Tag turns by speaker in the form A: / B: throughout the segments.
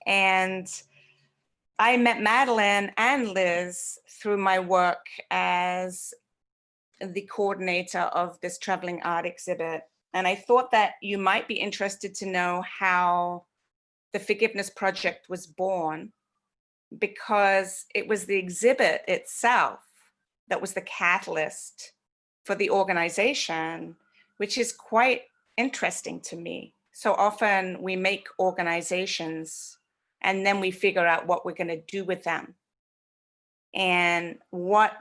A: And I met Madeleine and Liz through my work as the coordinator of this traveling art exhibit. And I thought that you might be interested to know how the Forgiveness Project was born, because it was the exhibit itself that was the catalyst for the organization, which is quite interesting to me. So often we make organizations and then we figure out what we're going to do with them. And what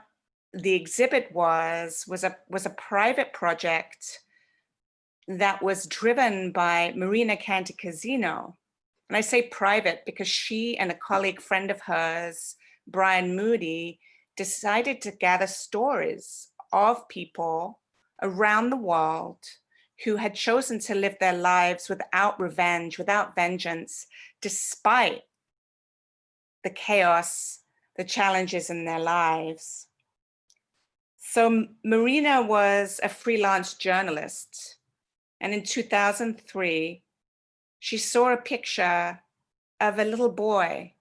A: the exhibit was a private project that was driven by Marina Cantacuzino. And I say private because she and a colleague friend of hers, Brian Moody, decided to gather stories of people around the world who had chosen to live their lives without revenge, without vengeance, despite the chaos, the challenges in their lives. So Marina was a freelance journalist. And in 2003, she saw a picture of a little boy,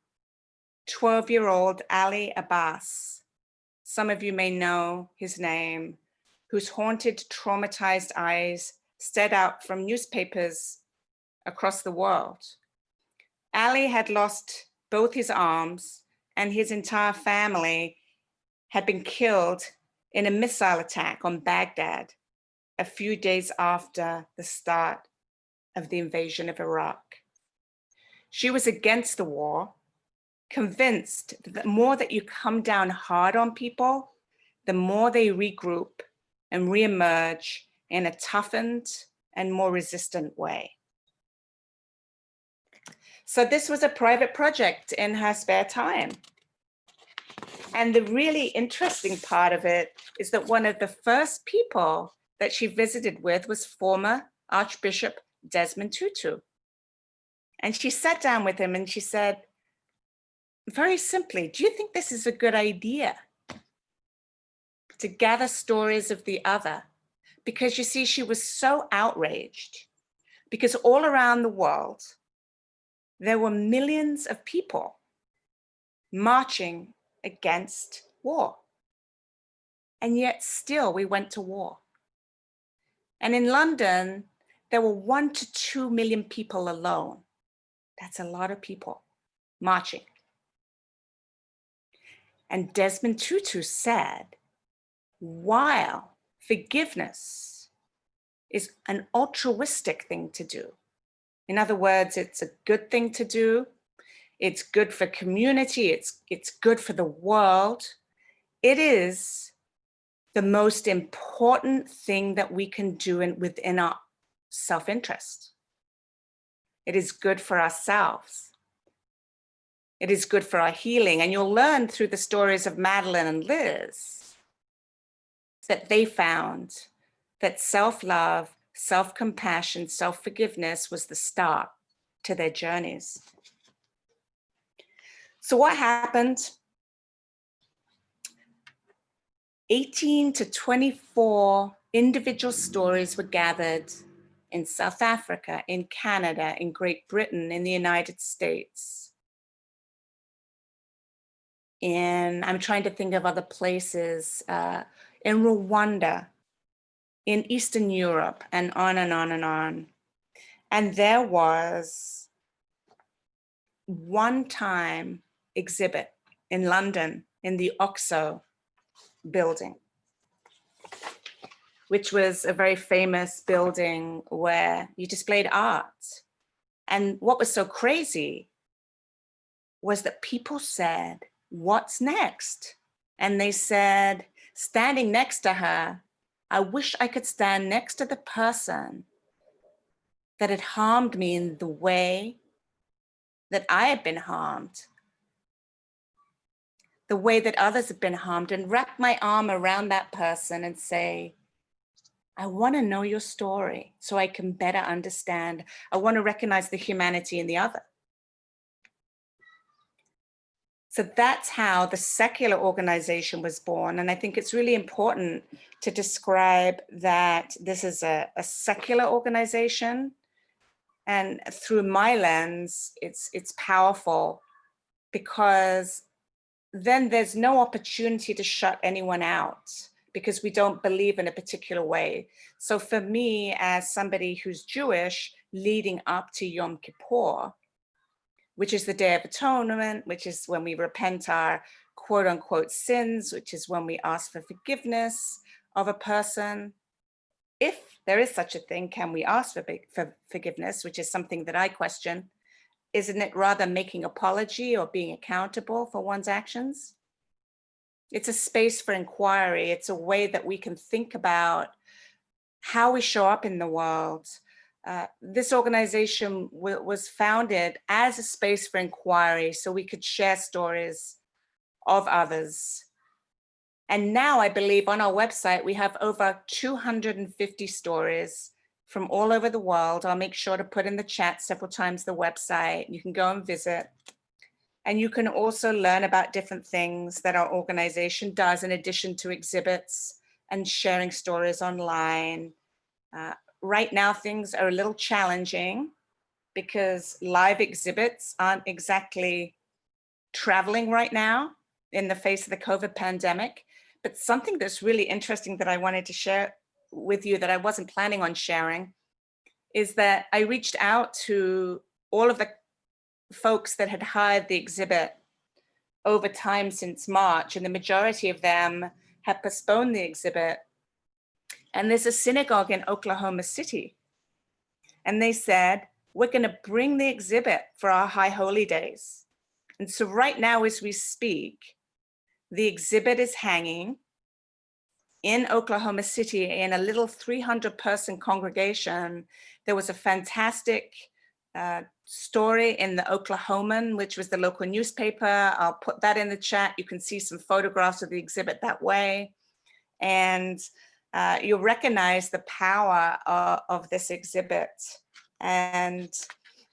A: 12-year-old Ali Abbas. Some of you may know his name, whose haunted, traumatized eyes stared out from newspapers across the world. Ali had lost both his arms, and his entire family had been killed in a missile attack on Baghdad a few days after the start of the invasion of Iraq. She was against the war, convinced that the more that you come down hard on people, the more they regroup and reemerge in a toughened and more resistant way. So this was a private project in her spare time. And the really interesting part of it is that one of the first people that she visited with was former Archbishop Desmond Tutu. And she sat down with him and she said, very simply, do you think this is a good idea? To gather stories of the other? Because you see, she was so outraged because all around the world, there were millions of people marching against war. And yet still we went to war. And in London, there were 1 to 2 million people alone. That's a lot of people marching. And Desmond Tutu said, while forgiveness is an altruistic thing to do, in other words, it's a good thing to do, it's good for community, it's good for the world, it is the most important thing that we can do within our self-interest. It is good for ourselves. It is good for our healing. And you'll learn through the stories of Madeleine and Liz that they found that self-love, self-compassion, self-forgiveness was the start to their journeys. So what happened? 18 to 24 individual stories were gathered in South Africa, in Canada, in Great Britain, in the United States. And I'm trying to think of other places, in Rwanda, in Eastern Europe, and on and on and on. And there was one-time exhibit in London in the OXO building, which was a very famous building where you displayed art. And what was so crazy was that people said, what's next? And they said, standing next to her, I wish I could stand next to the person that had harmed me in the way that I had been harmed, the way that others have been harmed, and wrap my arm around that person and say, I want to know your story so I can better understand. I want to recognize the humanity in the other. So that's how the secular organization was born. And I think it's really important to describe that this is a secular organization And through my lens, it's powerful, because then there's no opportunity to shut anyone out because we don't believe in a particular way. So for me, as somebody who's Jewish, leading up to Yom Kippur, which is the Day of Atonement, which is when we repent our quote unquote sins, which is when we ask for forgiveness of a person. If there is such a thing, can we ask for forgiveness, which is something that I question. Isn't it rather making apology or being accountable for one's actions? It's a space for inquiry. It's a way that we can think about how we show up in the world. This organization was founded as a space for inquiry so we could share stories of others. And now I believe on our website, we have over 250 stories from all over the world. I'll make sure to put in the chat several times the website. You can go and visit. And you can also learn about different things that our organization does in addition to exhibits and sharing stories online. Right now, things are a little challenging because live exhibits aren't exactly traveling right now in the face of the COVID pandemic. But something that's really interesting that I wanted to share with you that I wasn't planning on sharing is that I reached out to all of the folks that had hired the exhibit over time since March, and the majority of them have postponed the exhibit. And there's a synagogue in Oklahoma City. And they said, we're going to bring the exhibit for our High Holy Days. And so right now, as we speak, the exhibit is hanging in Oklahoma City in a little 300-person congregation. There was a fantastic story in the Oklahoman, which was the local newspaper. I'll put that in the chat. You can see some photographs of the exhibit that way. And you'll recognize the power of this exhibit. And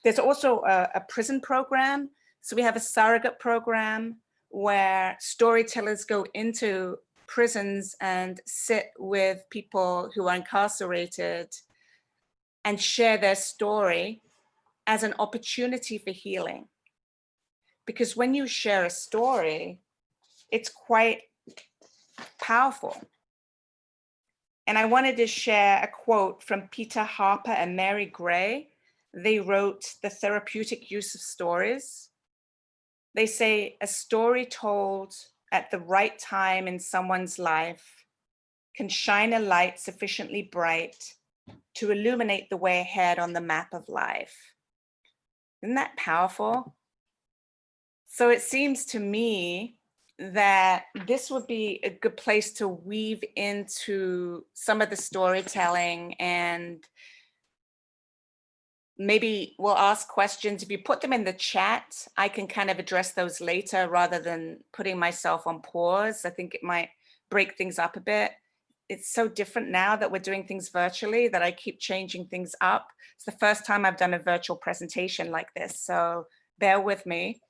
A: there's also a prison program. So we have a surrogate program where storytellers go into prisons and sit with people who are incarcerated and share their story as an opportunity for healing. Because when you share a story, it's quite powerful. And I wanted to share a quote from Peter Harper and Mary Gray. They wrote The Therapeutic Use of Stories. They say, a story told at the right time in someone's life can shine a light sufficiently bright to illuminate the way ahead on the map of life. Isn't that powerful? So it seems to me that this would be a good place to weave into some of the storytelling, and maybe we'll ask questions. If you put them in the chat, I can kind of address those later rather than putting myself on pause. I think it might break things up a bit. It's so different now that we're doing things virtually that I keep changing things up. It's the first time I've done a virtual presentation like this, so bear with me.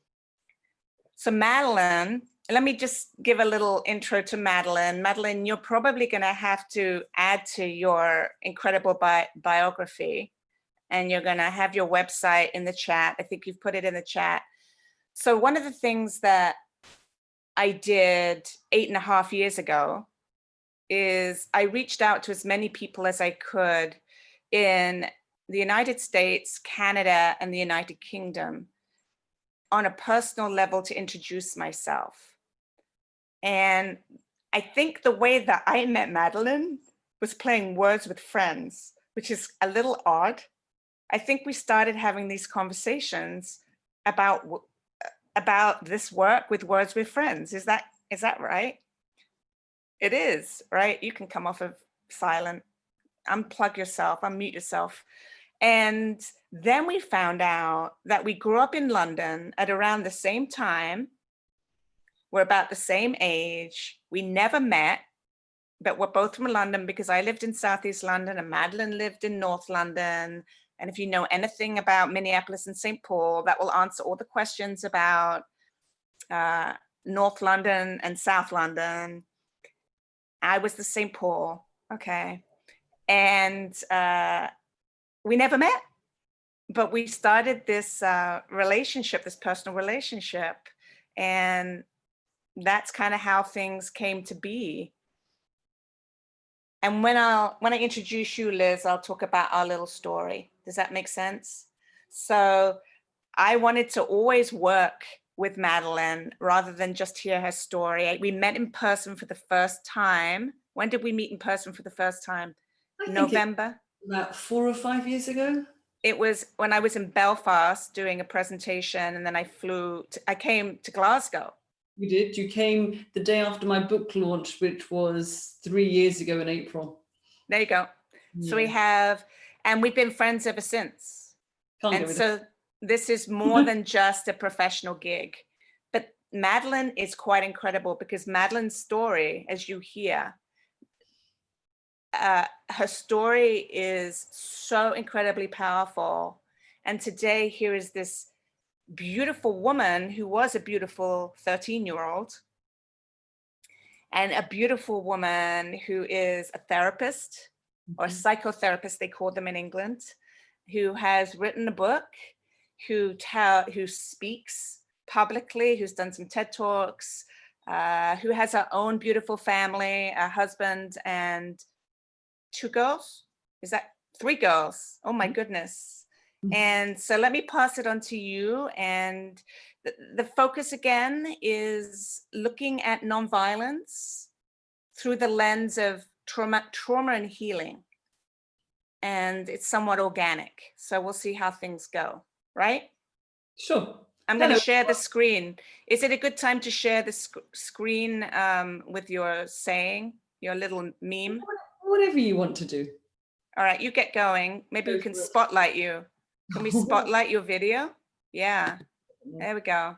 A: So Madeleine, let me just give a little intro to Madeleine. Madeleine, you're probably going to have to add to your incredible biography, and you're going to have your website in the chat. I think you've put it in the chat. So one of the things that I did 8.5 years ago is I reached out to as many people as I could in the United States, Canada, and the United Kingdom on a personal level to introduce myself. And I think the way that I met Madeleine was playing words with friends, which is a little odd. I think we started having these conversations about this work with words with friends. Is that right? It is, right? You can come off of silent, unplug yourself, unmute yourself. And then we found out that we grew up in London at around the same time. We're about the same age. We never met, but we're both from London because I lived in Southeast London and Madeleine lived in North London. And if you know anything about Minneapolis and St. Paul, that will answer all the questions about North London and South London. I was the St. Paul, okay. And we never met, but we started this relationship, this personal relationship, and that's kind of how things came to be. And when I introduce you, Liz, I'll talk about our little story. Does that make sense? So I wanted to always work with Madeleine rather than just hear her story. We met in person for the first time. When did we meet in person for the first time? November?
B: About 4 or 5 years ago.
A: It was when I was in Belfast doing a presentation, and then I came to Glasgow.
B: You did. You came the day after my book launch, which was 3 years ago in April.
A: There you go. Yeah. So we've been friends ever since. And so this is more than just a professional gig. But Madeleine is quite incredible because Madeleine's story, as you hear, her story is so incredibly powerful. And today here is this beautiful woman who was a beautiful 13-year-old, and a beautiful woman who is a therapist or psychotherapist, they call them in England, who has written a book, who speaks publicly, who's done some TED Talks, who has her own beautiful family, a husband and 2 girls. Is that 3 girls? Oh my goodness. And so let me pass it on to you. And the focus again is looking at nonviolence through the lens of trauma and healing. And it's somewhat organic. So we'll see how things go, right?
B: Sure.
A: I'm going to share the screen. Is it a good time to share the screen with your saying, your little meme?
B: Whatever you want to do.
A: All right, you get going. Maybe we can spotlight you. Can we spotlight your video? Yeah, there we go.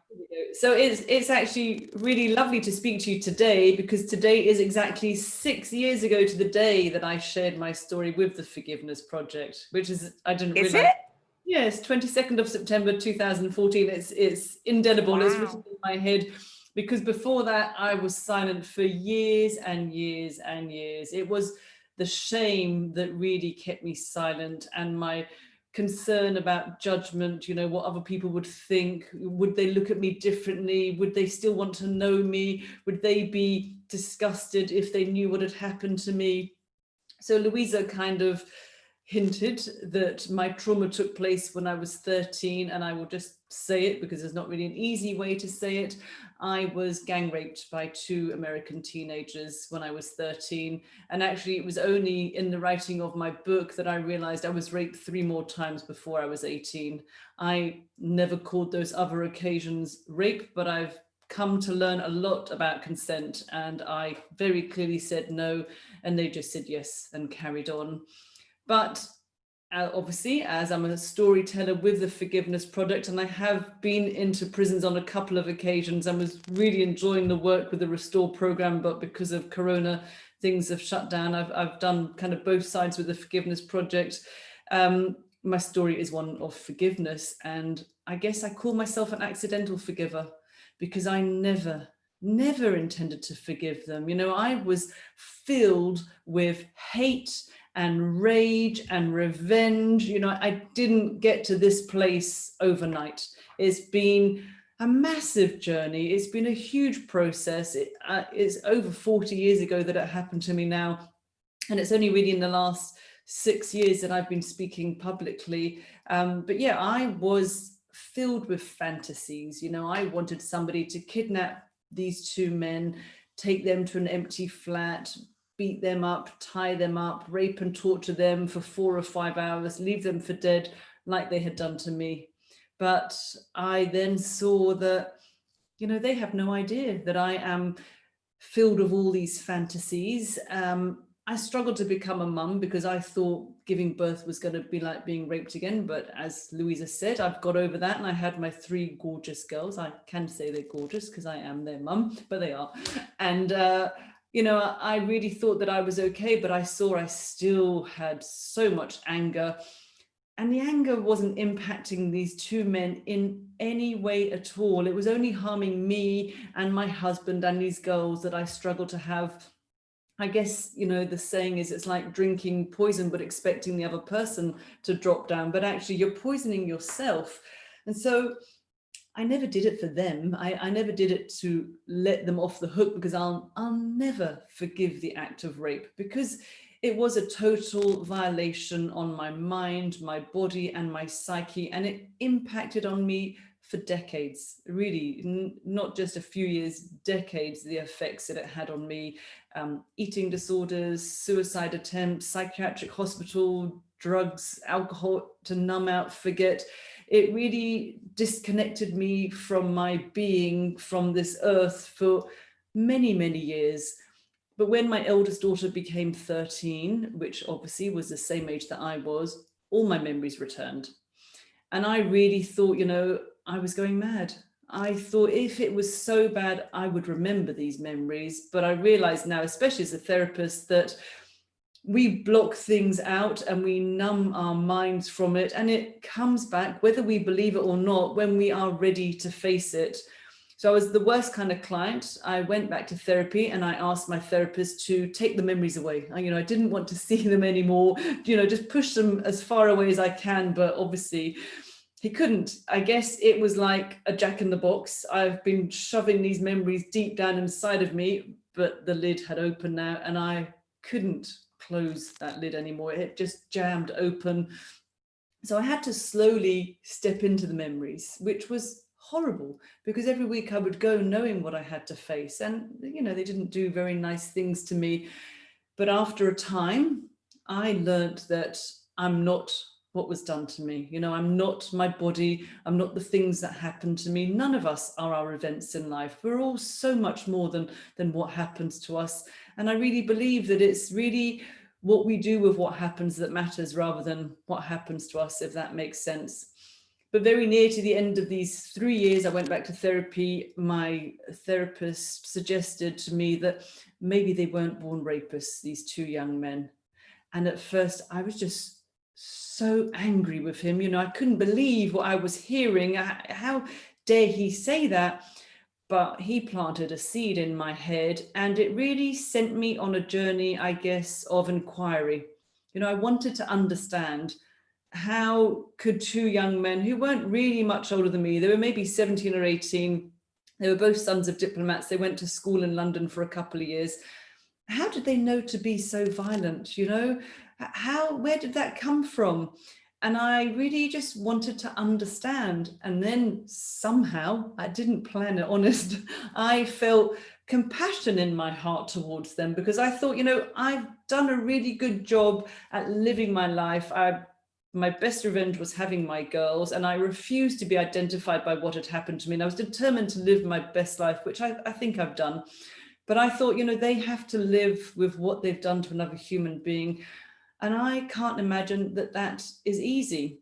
B: So it's actually really lovely to speak to you today, because today is exactly 6 years ago to the day that I shared my story with the Forgiveness Project, which is, I didn't realize. Is it? Yes, 22nd of September 2014. It's indelible. Wow. It's written in my head, because before that I was silent for years and years and years. It was the shame that really kept me silent, and my concern about judgment, you know, what other people would think. Would they look at me differently? Would they still want to know me? Would they be disgusted if they knew what had happened to me? So Louisa kind of hinted that my trauma took place when I was 13, and I will just say it because there's not really an easy way to say it. I was gang raped by 2 American teenagers when I was 13. And actually it was only in the writing of my book that I realized I was raped 3 more times before I was 18. I never called those other occasions rape, but I've come to learn a lot about consent, and I very clearly said no, and they just said yes and carried on. But obviously, as I'm a storyteller with the Forgiveness Project, and I have been into prisons on a couple of occasions, and was really enjoying the work with the Restore program, but because of Corona, things have shut down. I've done kind of both sides with the Forgiveness Project. My story is one of forgiveness, and I guess I call myself an accidental forgiver, because I never intended to forgive them. You know, I was filled with hate and rage and revenge. You know, I didn't get to this place overnight. It's been a massive journey. It's been a huge process. It's over 40 years ago that it happened to me now. And it's only really in the last 6 years that I've been speaking publicly. But yeah, I was filled with fantasies. You know, I wanted somebody to kidnap these 2 men, take them to an empty flat, beat them up, tie them up, rape and torture them for 4 or 5 hours, leave them for dead like they had done to me. But I then saw that, you know, they have no idea that I am filled with all these fantasies. I struggled to become a mum because I thought giving birth was going to be like being raped again. But as Louisa said, I've got over that, and I had my 3 gorgeous girls. I can say they're gorgeous because I am their mum, but they are. And, you know, I really thought that I was okay, but I saw I still had so much anger. And the anger wasn't impacting these 2 men in any way at all. It was only harming me and my husband and these girls that I struggled to have I guess, you know, the saying is it's like drinking poison but expecting the other person to drop down, but actually you're poisoning yourself. And so I never did it for them. I never did it to let them off the hook, because I'll never forgive the act of rape, because it was a total violation on my mind, my body, and my psyche, and it impacted on me for decades, really, not just a few years, decades, the effects that it had on me. Eating disorders, suicide attempts, psychiatric hospital, drugs, alcohol to numb out, forget. It really disconnected me from my being, from this earth, for many, many years. But when my eldest daughter became 13, which obviously was the same age that I was, all my memories returned. And I really thought, you know, I was going mad. I thought if it was so bad, I would remember these memories. But I realize now, especially as a therapist, that we block things out and we numb our minds from it, and it comes back, whether we believe it or not, when we are ready to face it. So I was the worst kind of client. I went back to therapy and I asked my therapist to take the memories away. You know, I didn't want to see them anymore, you know, just push them as far away as I can. But obviously he couldn't. I guess it was like a jack in the box. I've been shoving these memories deep down inside of me, but the lid had opened now and I couldn't close that lid anymore. It just jammed open. So I had to slowly step into the memories, which was horrible, because every week I would go knowing what I had to face, and you know, they didn't do very nice things to me. But after a time, I learned that I'm not what was done to me. You know, I'm not my body. I'm not the things that happened to me. None of us are our events in life. We're all so much more than what happens to us. And I really believe that it's really what we do with what happens that matters, rather than what happens to us, if that makes sense. But very near to the end of these 3 years, I went back to therapy. My therapist suggested to me that maybe they weren't born rapists, these two young men. And at first I was just so angry with him. You know, I couldn't believe what I was hearing. How dare he say that? But he planted a seed in my head, and it really sent me on a journey, I guess, of inquiry. You know, I wanted to understand, how could two young men who weren't really much older than me, they were maybe 17 or 18, they were both sons of diplomats, they went to school in London for a couple of years, how did they know to be so violent? You know, where did that come from? And I really just wanted to understand. And then somehow, I didn't plan it, honest, I felt compassion in my heart towards them, because I thought, you know, I've done a really good job at living my life. My best revenge was having my girls, and I refused to be identified by what had happened to me. And I was determined to live my best life, which I think I've done. But I thought, you know, they have to live with what they've done to another human being. And I can't imagine that that is easy.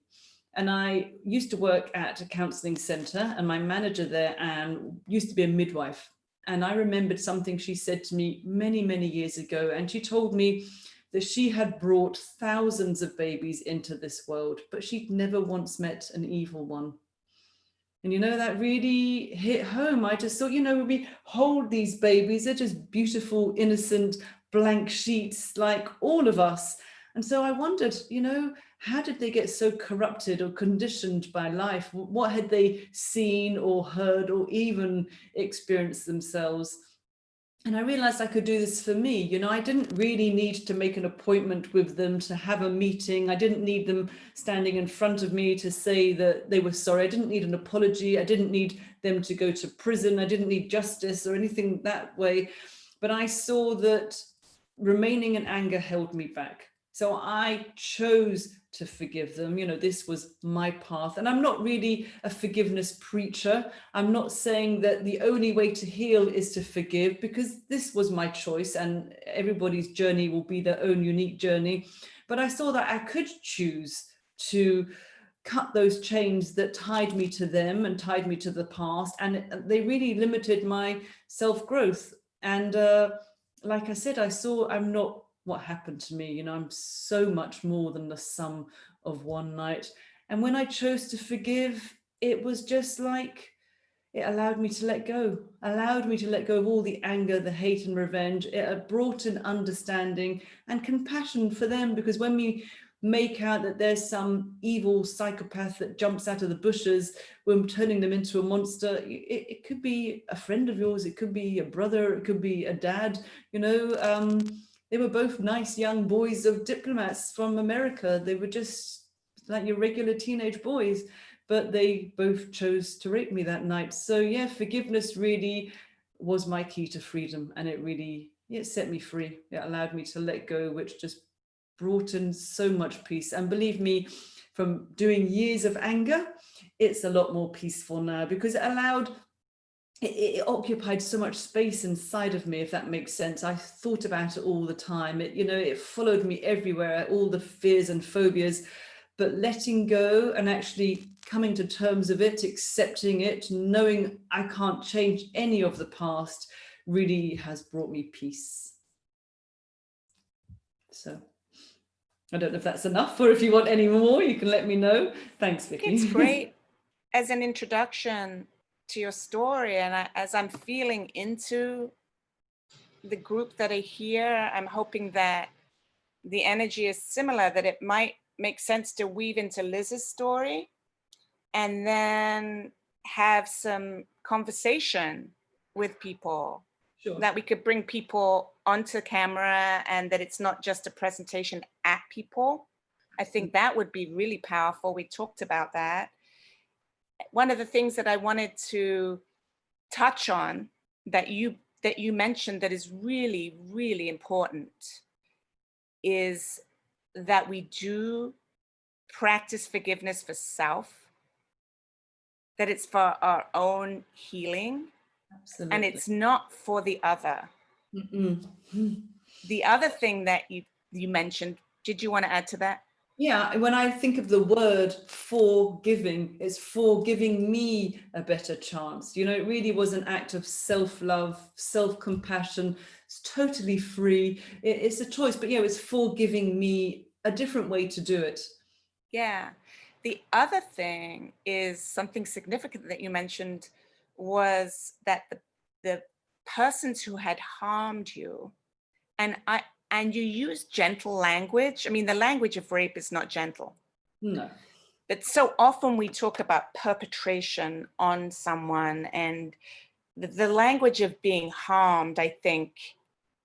B: And I used to work at a counseling center, and my manager there, Anne, used to be a midwife. And I remembered something she said to me many, many years ago. And she told me that she had brought thousands of babies into this world, but she'd never once met an evil one. And, you know, that really hit home. I just thought, you know, we hold these babies, they're just beautiful, innocent, blank sheets like all of us. And so I wondered, you know, how did they get so corrupted or conditioned by life? What had they seen or heard or even experienced themselves? And I realized I could do this for me. You know, I didn't really need to make an appointment with them to have a meeting. I didn't need them standing in front of me to say that they were sorry. I didn't need an apology. I didn't need them to go to prison. I didn't need justice or anything that way. But I saw that remaining in anger held me back. So I chose to forgive them. You know, this was my path. And I'm not really a forgiveness preacher. I'm not saying that the only way to heal is to forgive, because this was my choice and everybody's journey will be their own unique journey. But I saw that I could choose to cut those chains that tied me to them and tied me to the past. And they really limited my self-growth. And like I said, I saw I'm not what happened to me. You know, I'm so much more than the sum of one night. And when I chose to forgive, it was just like, it allowed me to let go, of all the anger, the hate and revenge. It brought an understanding and compassion for them, because when we make out that there's some evil psychopath that jumps out of the bushes, we're turning them into a monster. It could be a friend of yours, it could be a brother, it could be a dad, you know. They were both nice young boys of diplomats from America. They were just like your regular teenage boys, but they both chose to rape me that night. So yeah, forgiveness really was my key to freedom, and it set me free. It allowed me to let go, which just brought in so much peace. And believe me, from doing years of anger, it's a lot more peaceful now, because it occupied so much space inside of me, if that makes sense. I thought about it all the time. It followed me everywhere, all the fears and phobias, but letting go and actually coming to terms of it, accepting it, knowing I can't change any of the past, really has brought me peace. So I don't know if that's enough, or if you want any more, you can let me know. Thanks, Vicky.
A: It's great as an introduction to your story. And as I'm feeling into the group that are here, I'm hoping that the energy is similar, that it might make sense to weave into Liz's story and then have some conversation with people. Sure. That we could bring people onto camera, and that it's not just a presentation at people. I think that would be really powerful. We talked about that. One of the things that I wanted to touch on that you mentioned that is really, really important is that we do practice forgiveness for self, that it's for our own healing. Absolutely. And it's not for the other. The other thing that you mentioned, did you want to add to that?
B: Yeah, when I think of the word forgiving, it's for giving me a better chance. It really was an act of self-love, self-compassion. It's totally free. It's a choice, but yeah, it's for giving me a different way to do it.
A: Yeah. The other thing is something significant that you mentioned was that the persons who had harmed you, and you use gentle language. I mean, the language of rape is not gentle.
B: No.
A: But so often we talk about perpetration on someone, and the language of being harmed, I think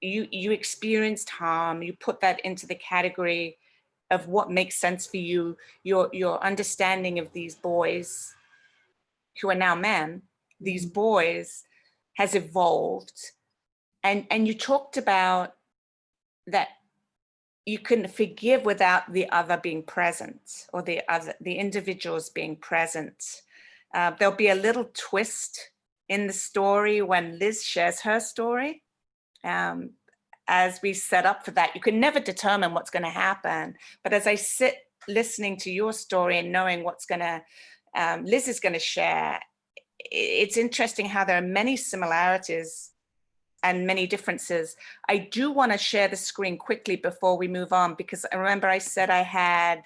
A: you experienced harm, you put that into the category of what makes sense for you, your understanding of these boys who are now men, these boys has evolved. And you talked about that you can forgive without the other being present, or the individuals being present. There'll be a little twist in the story when Liz shares her story. As we set up for that, you can never determine what's going to happen. But as I sit listening to your story and knowing what's Liz is going to share, it's interesting how there are many similarities and many differences. I do want to share the screen quickly before we move on, because I remember I said I had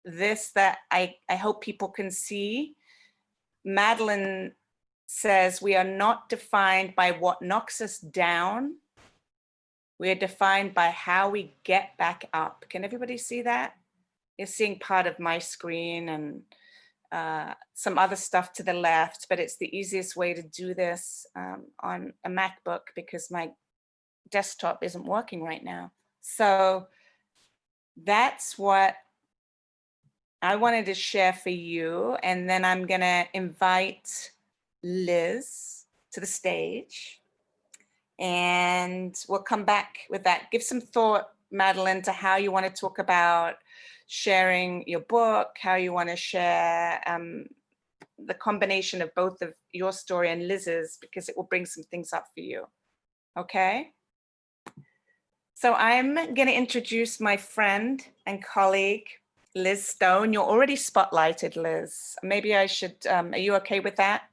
A: this that I hope people can see. Madeleine says, we are not defined by what knocks us down. We are defined by how we get back up. Can everybody see that? You're seeing part of my screen and some other stuff to the left, but it's the easiest way to do this on a MacBook because my desktop isn't working right now. So that's what I wanted to share for you. And then I'm gonna invite Liz to the stage and we'll come back with that. Give some thought, Madeleine, to how you want to talk about sharing your book, how you want to share the combination of both of your story and Liz's, because it will bring some things up for you. Okay? So I'm going to introduce my friend and colleague, Liz Stone. You're already spotlighted, Liz. Maybe I should, are you okay with that?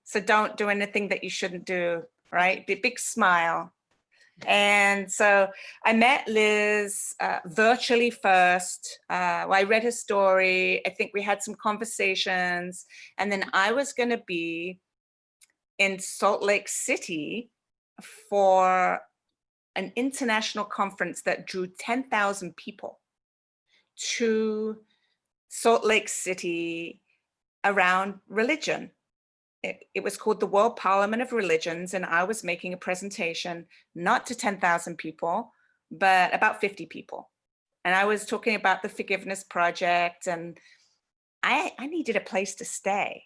A: So don't do anything that you shouldn't do, right? Be a big smile. And so I met Liz virtually first. I read her story. I think we had some conversations. And then I was going to be in Salt Lake City for an international conference that drew 10,000 people to Salt Lake City around religion. It was called the World Parliament of Religions, and I was making a presentation, not to 10,000 people, but about 50 people. And I was talking about the Forgiveness Project, and I needed a place to stay.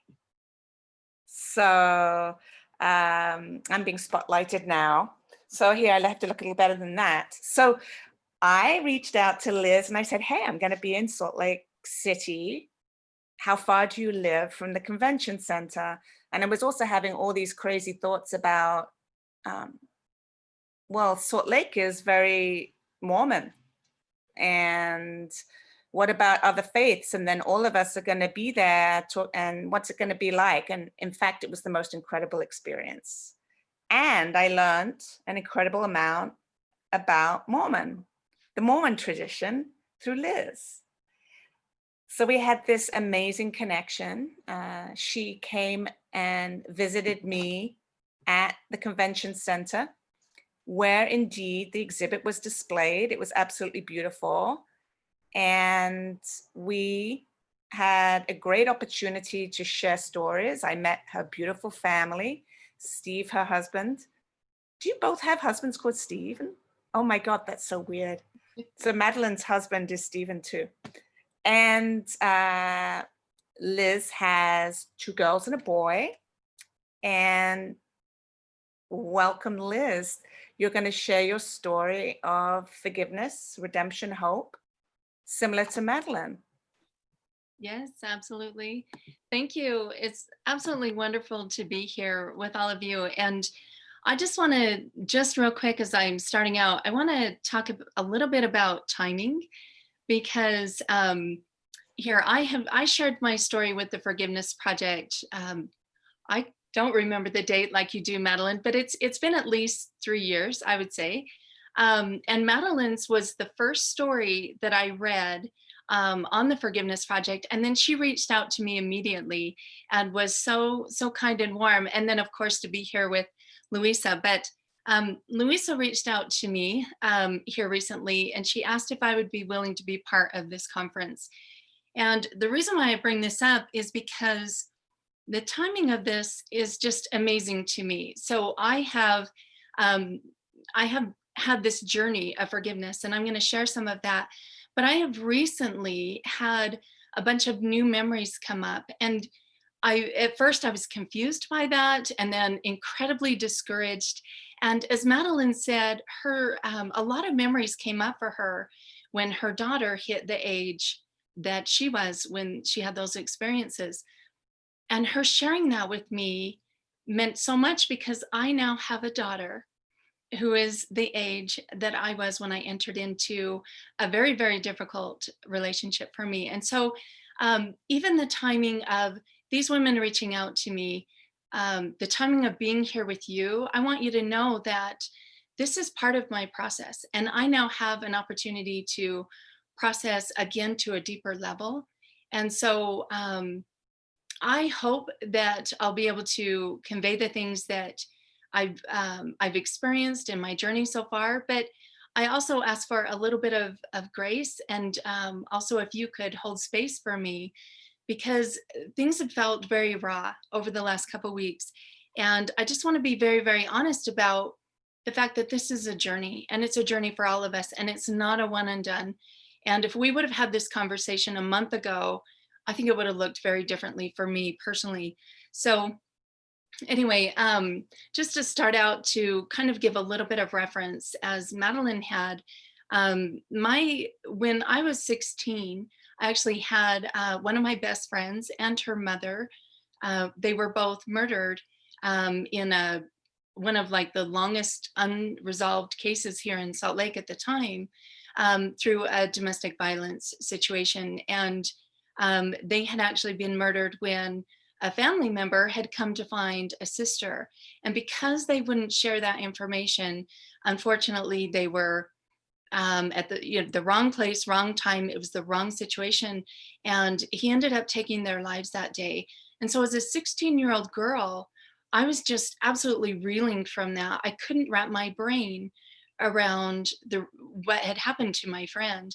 A: So I'm being spotlighted now. So here I have to look a little better than that. So I reached out to Liz and I said, hey, I'm going to be in Salt Lake City. How far do you live from the convention center? And I was also having all these crazy thoughts about, well, Salt Lake is very Mormon. And what about other faiths? And then all of us are going to be there. And what's it going to be like? And in fact, it was the most incredible experience. And I learned an incredible amount about Mormon, the Mormon tradition, through Liz. So we had this amazing connection. She came and visited me at the convention center, where indeed the exhibit was displayed. It was absolutely beautiful. And we had a great opportunity to share stories. I met her beautiful family, Steve, her husband. Do you both have husbands called Stephen? Oh my God, that's so weird. So Madeleine's husband is Stephen too. And Liz has 2 girls and a boy. And welcome, Liz. You're going to share your story of forgiveness, redemption, hope, similar to Madeleine.
C: Yes, absolutely. Thank you. It's absolutely wonderful to be here with all of you. And I just want to, just real quick as I'm starting out, I want to talk a little bit about timing, because here I shared my story with the Forgiveness Project. I don't remember the date like you do, Madeleine, but it's been at least 3 years, I would say. And Madeleine's was the first story that I read on the Forgiveness Project. And then she reached out to me immediately and was so kind and warm. And then of course to be here with Louisa, but Louisa reached out to me here recently, and she asked if I would be willing to be part of this conference. And the reason why I bring this up is because the timing of this is just amazing to me. So I have had this journey of forgiveness, and I'm going to share some of that. But I have recently had a bunch of new memories come up, and at first I was confused by that, and then incredibly discouraged. And as Madeleine said, a lot of memories came up for her when her daughter hit the age that she was when she had those experiences. And her sharing that with me meant so much, because I now have a daughter who is the age that I was when I entered into a very, very difficult relationship for me. And so even the timing of these women reaching out to me, the timing of being here with you, I want you to know that this is part of my process. And I now have an opportunity to process again to a deeper level. And so I hope that I'll be able to convey the things that I've experienced in my journey so far, but I also ask for a little bit of grace, and also if you could hold space for me, because things have felt very raw over the last couple of weeks. And I just want to be very, very honest about the fact that this is a journey, and it's a journey for all of us, and it's not a one and done. And if we would have had this conversation a month ago, I think it would have looked very differently for me personally. So anyway, just to start out, to kind of give a little bit of reference, as Madeleine had, when I was 16, I actually had one of my best friends and her mother. They were both murdered in one of like the longest unresolved cases here in Salt Lake at the time, through a domestic violence situation. And they had actually been murdered when a family member had come to find a sister. And because they wouldn't share that information, unfortunately, they were at the wrong place, wrong time. It was the wrong situation. And he ended up taking their lives that day. And so as a 16-year-old girl, I was just absolutely reeling from that. I couldn't wrap my brain around what had happened to my friend.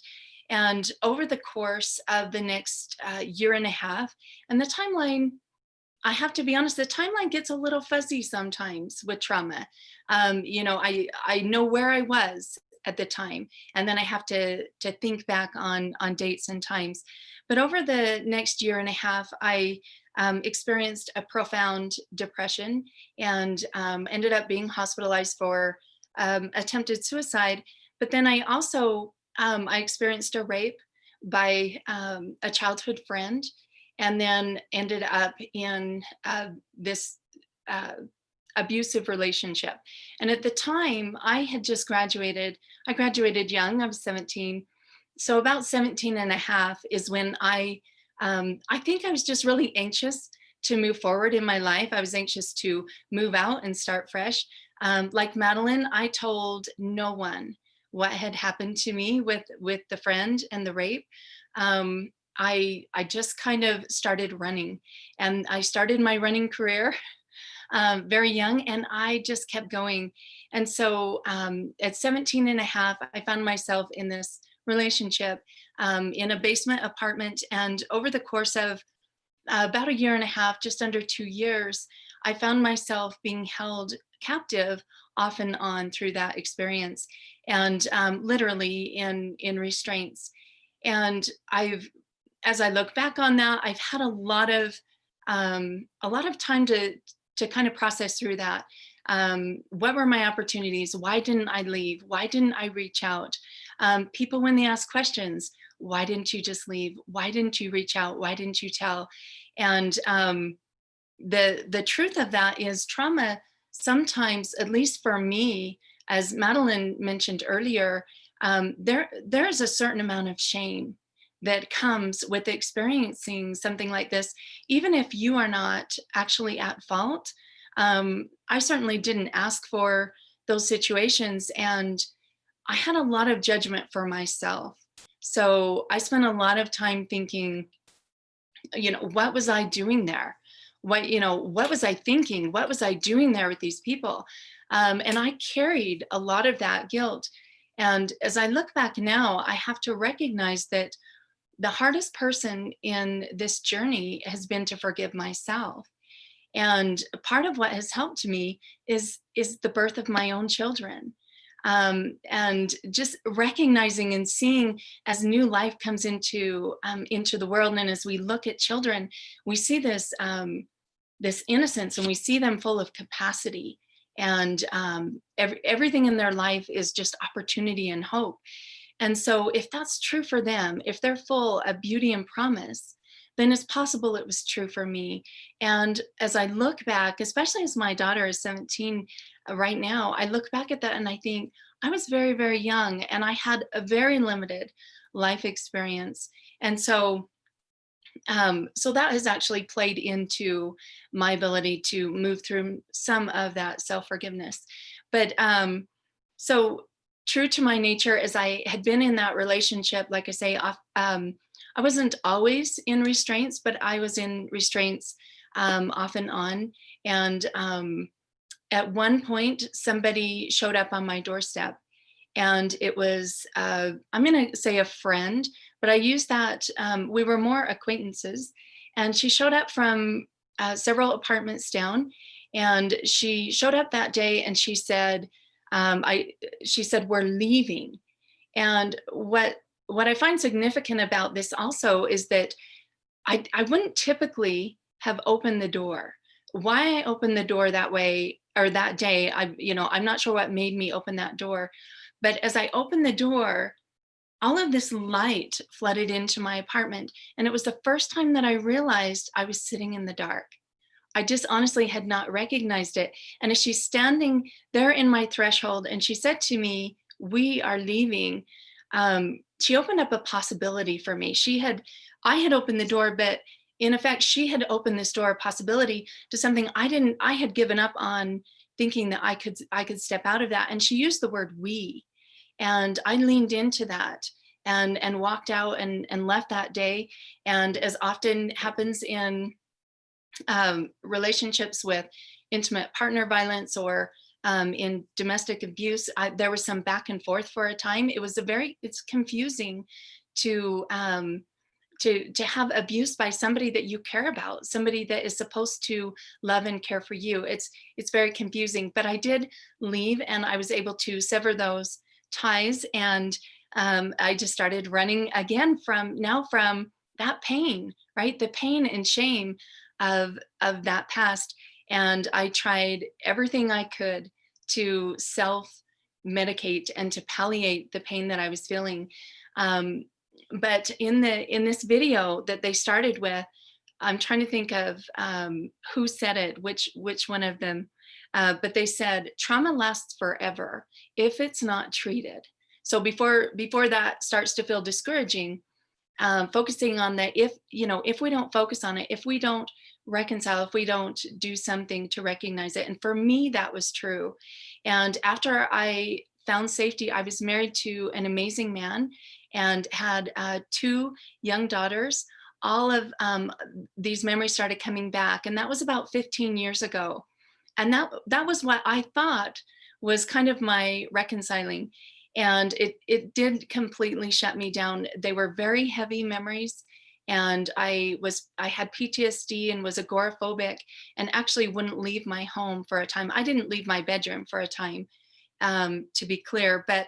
C: And over the course of the next year and a half, and the timeline, I have to be honest, the timeline gets a little fuzzy sometimes with trauma. I know where I was at the time, and then I have to think back on dates and times. But over the next year and a half, I experienced a profound depression and ended up being hospitalized for attempted suicide. But then I also I experienced a rape by a childhood friend, and then ended up in this abusive relationship. And at the time, I had just graduated. I graduated young. I was 17. So about 17 and a half is when I think I was just really anxious to move forward in my life. I was anxious to move out and start fresh. Like Madeleine, I told no one what had happened to me with the friend and the rape. I just kind of started running, and I started my running career very young, and I just kept going. And so at 17 and a half, I found myself in this relationship in a basement apartment. And over the course of about a year and a half, just under 2 years, I found myself being held captive off and on through that experience, and literally in restraints. And as I look back on that, I've had a lot of time to kind of process through that. What were my opportunities? Why didn't I leave? Why didn't I reach out? People, when they ask questions, why didn't you just leave? Why didn't you reach out? Why didn't you tell? And the truth of that is trauma sometimes, at least for me, as Madeleine mentioned earlier, there is a certain amount of shame that comes with experiencing something like this, even if you are not actually at fault. I certainly didn't ask for those situations, and I had a lot of judgment for myself. So I spent a lot of time thinking, what was I doing there? What was I thinking? What was I doing there with these people? And I carried a lot of that guilt. And as I look back now, I have to recognize that the hardest person in this journey has been to forgive myself. And part of what has helped me is the birth of my own children. And just recognizing and seeing as new life comes into the world, and as we look at children, we see this innocence, and we see them full of capacity, and everything in their life is just opportunity and hope. And so if that's true for them, if they're full of beauty and promise, then it's possible it was true for me. And as I look back, especially as my daughter is 17 right now, I look back at that and I think I was very, very young, and I had a very limited life experience. And so that has actually played into my ability to move through some of that self-forgiveness. But so true to my nature, as I had been in that relationship, like I say, I wasn't always in restraints, but I was in restraints off and on. And at one point, somebody showed up on my doorstep, and it was, I'm going to say a friend, but I used that, we were more acquaintances. And she showed up from several apartments down, and she showed up that day, and she said, we're leaving. And what I find significant about this also is that I wouldn't typically have opened the door. Why I opened the door that way or that day, I'm not sure what made me open that door. But as I opened the door, all of this light flooded into my apartment. And it was the first time that I realized I was sitting in the dark. I just honestly had not recognized it. And as she's standing there in my threshold, and she said to me, "We are leaving," she opened up a possibility for me. I had opened the door, but in effect, she had opened this door of possibility to something I had given up on, thinking that I could step out of that. And she used the word we, and I leaned into that and walked out and left that day. And as often happens in relationships with intimate partner violence or in domestic abuse, there was some back and forth for a time. It's confusing to have abuse by somebody that you care about, somebody that is supposed to love and care for you. It's very confusing, but I did leave, and I was able to sever those ties, and I just started running again from that pain, right? The pain and shame of that past. And I tried everything I could to self-medicate and to palliate the pain that I was feeling. But in this video that they started with, I'm trying to think of who said it, which one of them, but they said, trauma lasts forever if it's not treated. So before that starts to feel discouraging, focusing on that, if we don't focus on it, if we don't reconcile, if we don't do something to recognize it. And for me, that was true. And after I found safety, I was married to an amazing man and had 2 young daughters. All of these memories started coming back, and that was about 15 years ago. And that was what I thought was kind of my reconciling. And it did completely shut me down. They were very heavy memories. And I had PTSD and was agoraphobic, and actually wouldn't leave my home for a time. I didn't leave my bedroom for a time, to be clear, but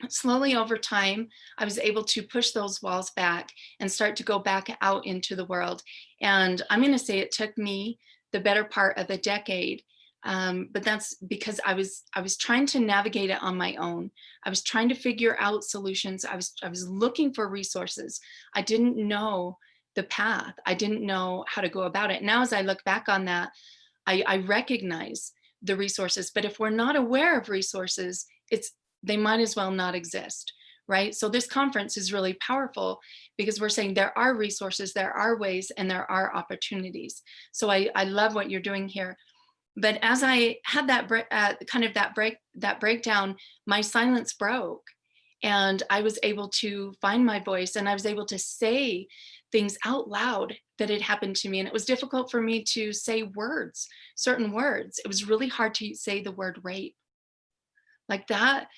C: slowly over time, I was able to push those walls back and start to go back out into the world. And I'm going to say it took me the better part of a decade. But that's because I was trying to navigate it on my own. I was trying to figure out solutions. I was looking for resources. I didn't know the path. I didn't know how to go about it. Now, as I look back on that, I recognize the resources. But if we're not aware of resources, they might as well not exist, right? So this conference is really powerful because we're saying there are resources, there are ways, and there are opportunities. So I love what you're doing here. But as I had that breakdown, my silence broke, and I was able to find my voice, and I was able to say things out loud that had happened to me. And it was difficult for me to say certain words. It was really hard to say the word rape. Like that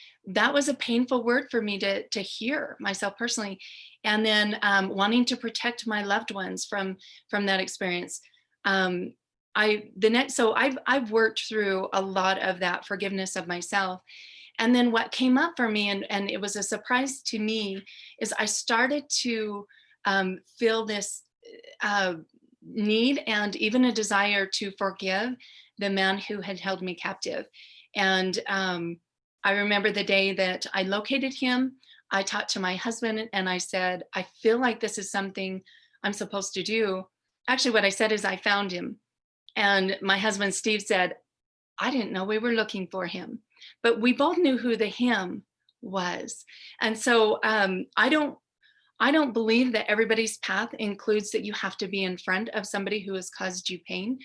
C: was a painful word for me to hear myself personally. And then wanting to protect my loved ones from that experience. I've worked through a lot of that forgiveness of myself. And then what came up for me, and it was a surprise to me, is I started to feel this need and even a desire to forgive the man who had held me captive. And I remember the day that I located him. I talked to my husband and I said, I feel like this is something I'm supposed to do. Actually, what I said is I found him. And my husband, Steve, said, I didn't know we were looking for him, but we both knew who the him was. And so I don't believe that everybody's path includes that you have to be in front of somebody who has caused you pain.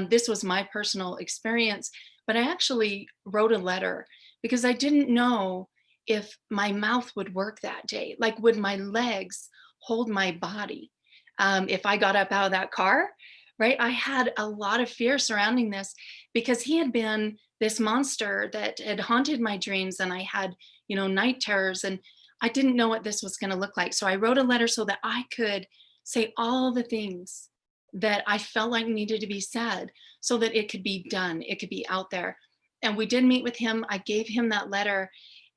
C: This was my personal experience, but I actually wrote a letter because I didn't know if my mouth would work that day. Like, would my legs hold my body if I got up out of that car? Right? I had a lot of fear surrounding this because he had been this monster that had haunted my dreams, and I had, night terrors, and I didn't know what this was going to look like. So I wrote a letter so that I could say all the things that I felt like needed to be said so that it could be done. It could be out there. And we did meet with him. I gave him that letter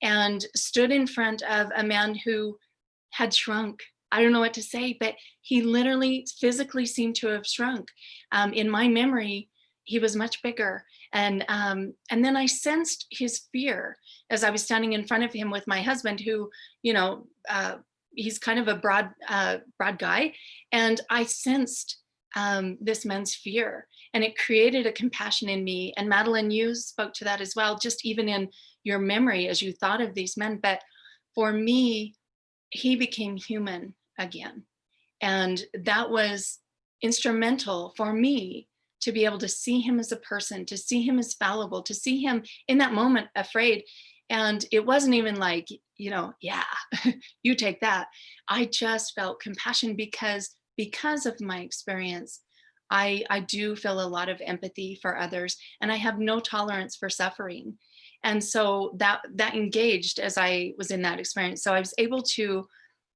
C: and stood in front of a man who had shrunk. I don't know what to say, but he literally physically seemed to have shrunk. In my memory, he was much bigger. And then I sensed his fear as I was standing in front of him with my husband, who, he's kind of a broad guy. And I sensed this man's fear, and it created a compassion in me. And Madeleine, you spoke to that as well, just even in your memory as you thought of these men. But for me, he became human again. And that was instrumental for me to be able to see him as a person, to see him as fallible, to see him in that moment afraid. And it wasn't even like, yeah, you take that. I just felt compassion because of my experience. I do feel a lot of empathy for others, and I have no tolerance for suffering. And so that engaged as I was in that experience. So I was able to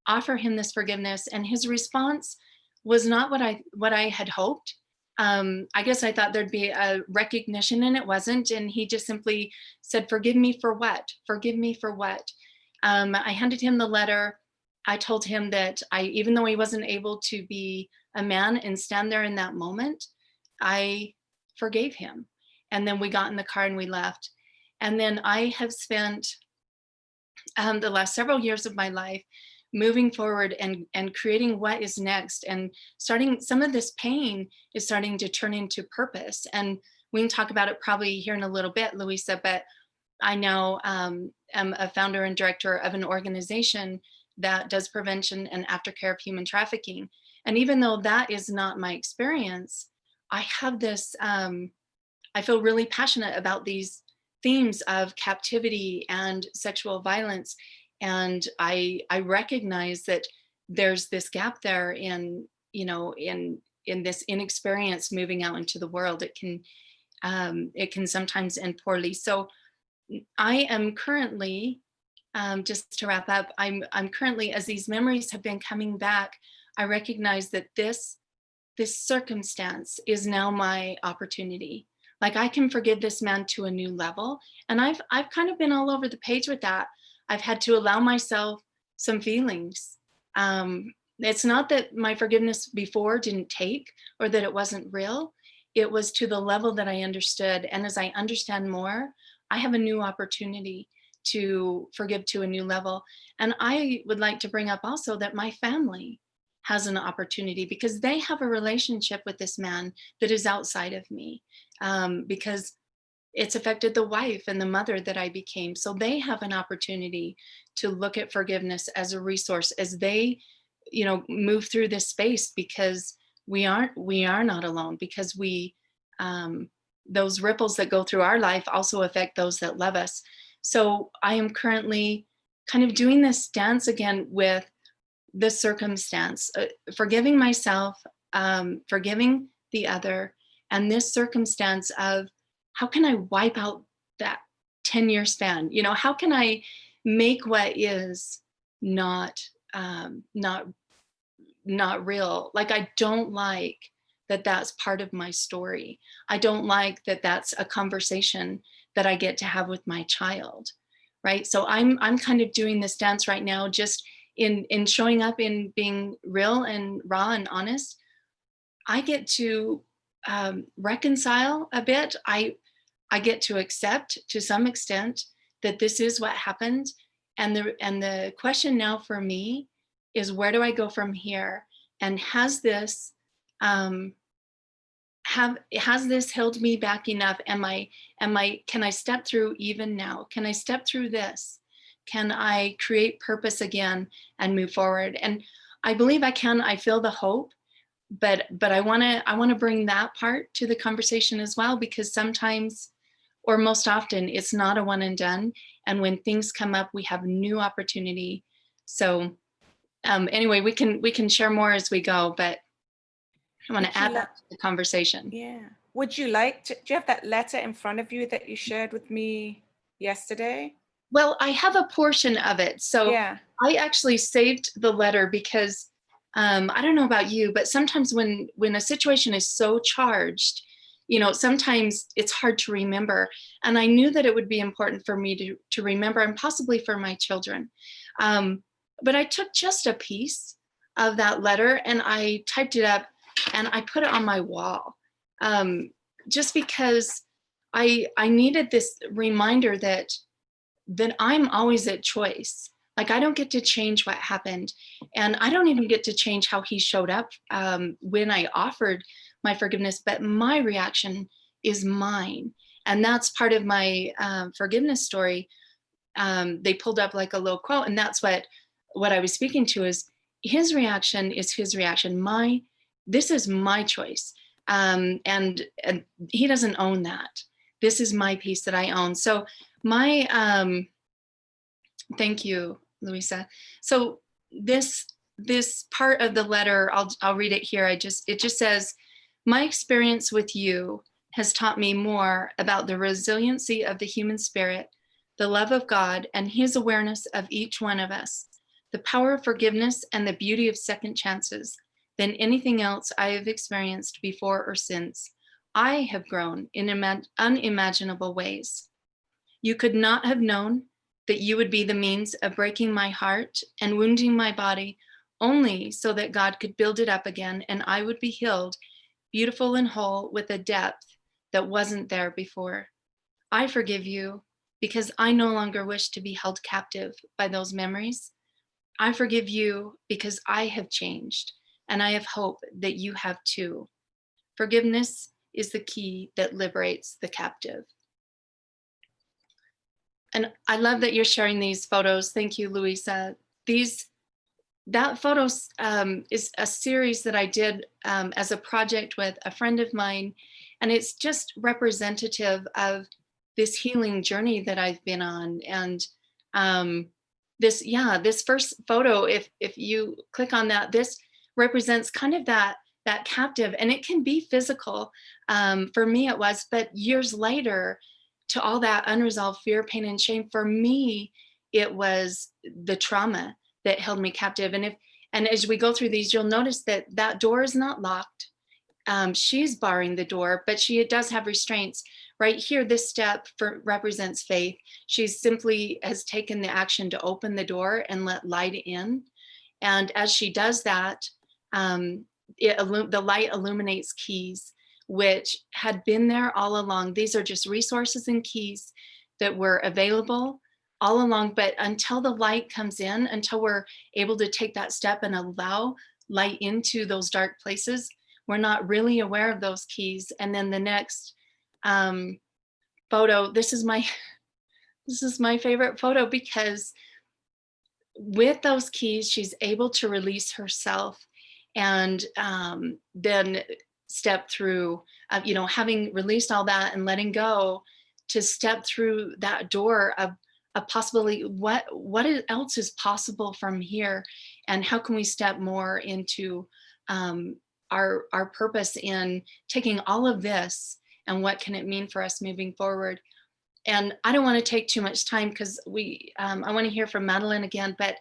C: offer him this forgiveness, and his response was not what I had hoped. I guess I thought there'd be a recognition, and it wasn't. And he just simply said, "Forgive me for what? Forgive me for what?" I handed him the letter. I told him that even though he wasn't able to be a man and stand there in that moment, I forgave him. And then we got in the car and we left. And then I have spent the last several years of my life moving forward and creating what is next, and starting, some of this pain is starting to turn into purpose. And we can talk about it probably here in a little bit, Louisa, but I now am a founder and director of an organization that does prevention and aftercare of human trafficking. And even though that is not my experience, I have this, I feel really passionate about these themes of captivity and sexual violence. And I recognize that there's this gap there in this inexperience moving out into the world. It can sometimes end poorly. So I am currently, just to wrap up, I'm currently, as these memories have been coming back, I recognize that this circumstance is now my opportunity. Like, I can forgive this man to a new level. And I've kind of been all over the page with that. I've had to allow myself some feelings. It's not that my forgiveness before didn't take, or that it wasn't real. It was to the level that I understood. And as I understand more, I have a new opportunity to forgive to a new level. And I would like to bring up also that my family has an opportunity, because they have a relationship with this man that is outside of me, because it's affected the wife and the mother that I became. So they have an opportunity to look at forgiveness as a resource as they, move through this space, because we are not alone, because those ripples that go through our life also affect those that love us. So I am currently kind of doing this dance again with the circumstance, forgiving myself, forgiving the other, and this circumstance of how can I wipe out that 10-year span? How can I make what is not real? Like, I don't like that that's part of my story. I don't like that that's a conversation that I get to have with my child, right? So I'm kind of doing this dance right now, just in showing up, in being real and raw and honest. I get to reconcile a bit. I get to accept to some extent that this is what happened. And the question now for me is, where do I go from here? And has this held me back enough? Can I step through even now? Can I step through this? Can I create purpose again and move forward? And I believe I can. I feel the hope, but I want to bring that part to the conversation as well, because sometimes, or most often, it's not a one and done. And when things come up, we have new opportunity. So anyway, we can share more as we go, but I want to add that to the conversation.
A: Yeah. Would you like to, do you have that letter in front of you that you shared with me yesterday?
C: Well, I have a portion of it. So yeah. I actually saved the letter because I don't know about you, but sometimes when a situation is so charged, sometimes it's hard to remember. And I knew that it would be important for me to remember, and possibly for my children. But I took just a piece of that letter and I typed it up and I put it on my wall, just because I needed this reminder that I'm always at choice. Like, I don't get to change what happened, and I don't even get to change how he showed up when I offered my forgiveness, but my reaction is mine. And that's part of my forgiveness story. They pulled up like a little quote, and that's what I was speaking to is his reaction is his reaction. This is my choice. And he doesn't own that. This is my piece that I own. So thank you, Louisa. So this part of the letter, I'll read it here. It just says, my experience with you has taught me more about the resiliency of the human spirit, the love of God, and his awareness of each one of us, the power of forgiveness and the beauty of second chances than anything else I have experienced before or since. I have grown in unimaginable ways. You could not have known that you would be the means of breaking my heart and wounding my body only so that God could build it up again and I would be healed, beautiful and whole with a depth that wasn't there before. I forgive you because I no longer wish to be held captive by those memories. I forgive you because I have changed and I have hope that you have too. Forgiveness is the key that liberates the captive. And I love that you're sharing these photos. Thank you, Louisa. That photos is a series that I did as a project with a friend of mine. And it's just representative of this healing journey that I've been on. And this first photo, if you click on that, this represents kind of that captive, and it can be physical. For me it was, but years later, to all that unresolved fear, pain, and shame, for me, it was the trauma that held me captive. And as we go through these, you'll notice that door is not locked. She's barring the door, but she does have restraints. Right here, this step represents faith. She simply has taken the action to open the door and let light in. And as she does that, the light illuminates keys, which had been there all along. These are just resources and keys that were available all along, but until the light comes in, until we're able to take that step and allow light into those dark places, we're not really aware of those keys. And then the next photo, this is my favorite photo, because with those keys, she's able to release herself and then step through, having released all that and letting go, to step through that door of a possibility. What else is possible from here, and how can we step more into our purpose in taking all of this, and what can it mean for us moving forward? And I don't want to take too much time, because I want to hear from Madeleine again, but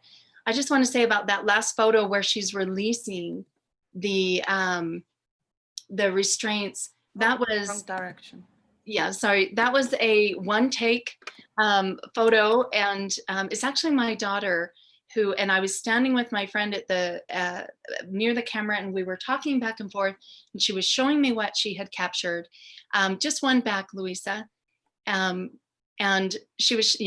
C: I just want to say about that last photo where she's releasing the restraints. That was
A: wrong direction.
C: Yeah, sorry. That was a one take photo, and it's actually my daughter and I was standing with my friend at the near the camera, and we were talking back and forth, and she was showing me what she had captured. Just one back, Louisa. And she was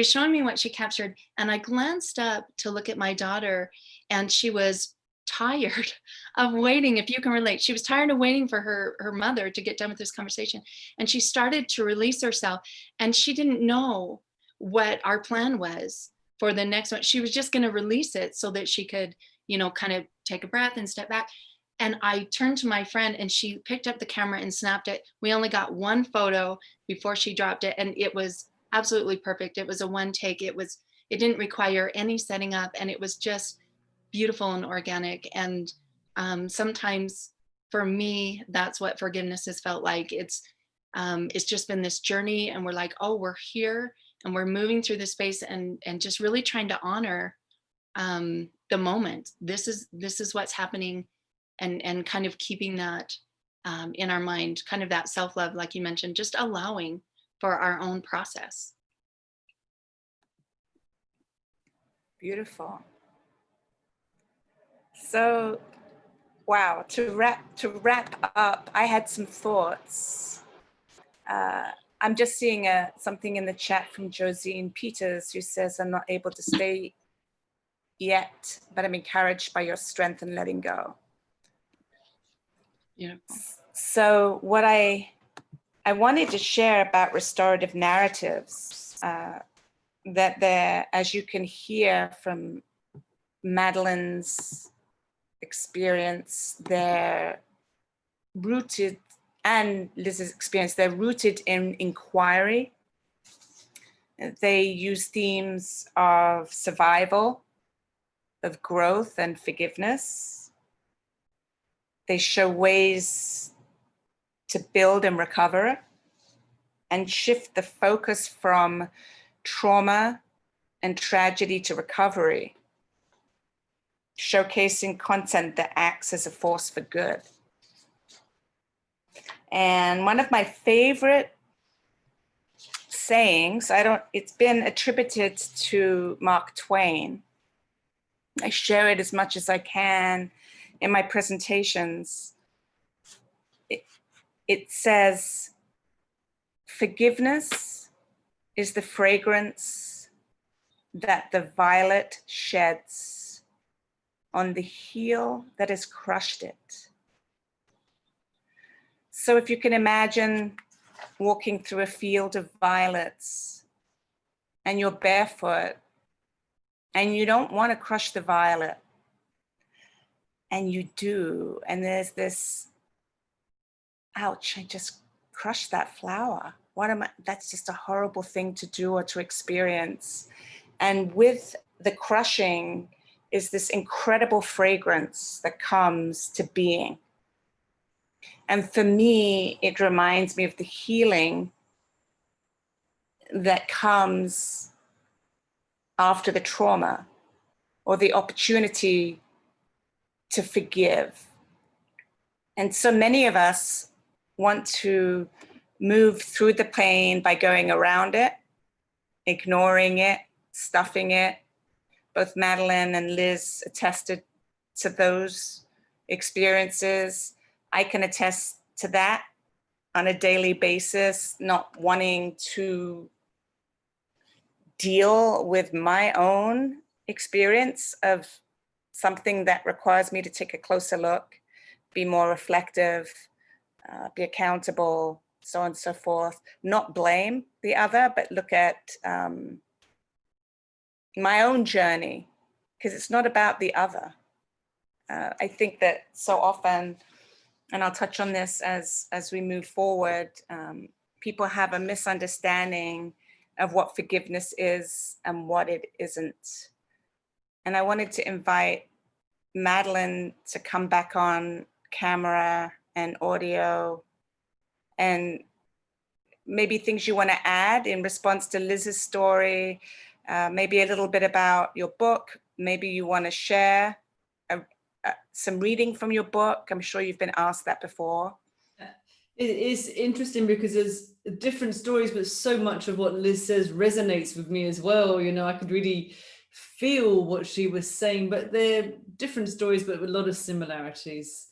C: showing me what she captured, and I glanced up to look at my daughter, and she was tired of waiting. If you can relate, she was tired of waiting for her mother to get done with this conversation, and she started to release herself, and she didn't know what our plan was for the next one. She was just going to release it so that she could, kind of take a breath and step back. And I turned to my friend, and she picked up the camera and snapped it. We only got one photo before she dropped it, and it was absolutely perfect. It was a one take. It didn't require any setting up, and it was just beautiful and organic. And sometimes for me, that's what forgiveness has felt like. It's just been this journey, and we're like, oh, we're here, and we're moving through this space, and just really trying to honor the moment. This is what's happening, and kind of keeping that in our mind, kind of that self-love, like you mentioned, just allowing for our own process.
A: Beautiful. So, wow, to wrap up, I had some thoughts. I'm just seeing something in the chat from Josine Peters, who says, I'm not able to stay yet, but I'm encouraged by your strength and letting go.
C: Yeah.
A: So what I wanted to share about restorative narratives, that there, as you can hear from Madeleine's experience, they're rooted, and Liz's experience, they're rooted in inquiry. They use themes of survival, of growth and forgiveness. They show ways to build and recover and shift the focus from trauma and tragedy to recovery, showcasing content that acts as a force for good. And one of my favorite sayings, it's been attributed to Mark Twain. I share it as much as I can in my presentations. It says, "Forgiveness is the fragrance that the violet sheds on the heel that has crushed it." So if you can imagine walking through a field of violets and you're barefoot and you don't want to crush the violet, and you do, and there's this, ouch, I just crushed that flower. That's just a horrible thing to do or to experience. And with the crushing is this incredible fragrance that comes to being. And for me, it reminds me of the healing that comes after the trauma, or the opportunity to forgive. And so many of us want to move through the pain by going around it, ignoring it, stuffing it. Both Madeleine and Liz attested to those experiences. I can attest to that on a daily basis, not wanting to deal with my own experience of something that requires me to take a closer look, be more reflective, be accountable, so on and so forth. Not blame the other, but look at my own journey, because it's not about the other. I think that so often, and I'll touch on this as we move forward, people have a misunderstanding of what forgiveness is and what it isn't. And I wanted to invite Madeleine to come back on camera and audio, and maybe things you want to add in response to Liz's story, maybe a little bit about your book, maybe you want to share some reading from your book. I'm sure you've been asked that before.
B: It is interesting because there's different stories, but so much of what Liz says resonates with me as well. You know, I could really feel what she was saying, but they're different stories, but with a lot of similarities.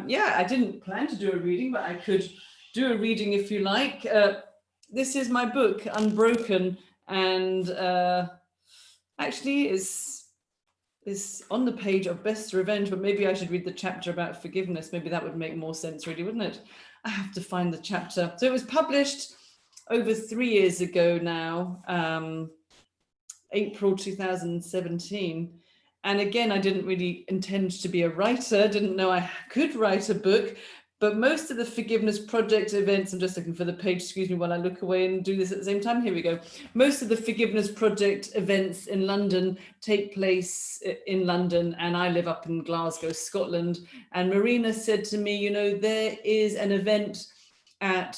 B: Yeah, I didn't plan to do a reading, but I could do a reading if you like. This is my book, Unbroken, and actually is on the page of Best Revenge, but maybe I should read the chapter about forgiveness. Maybe that would make more sense, really, wouldn't it? I have to find the chapter. So it was published over 3 years ago now, April 2017. And again, I didn't really intend to be a writer, didn't know I could write a book, but most of the Forgiveness Project events, I'm just looking for the page, excuse me while I look away and do this at the same time. Here we go. Most of the Forgiveness Project events in London take place in London, and I live up in Glasgow, Scotland. And Marina said to me, you know, there is an event at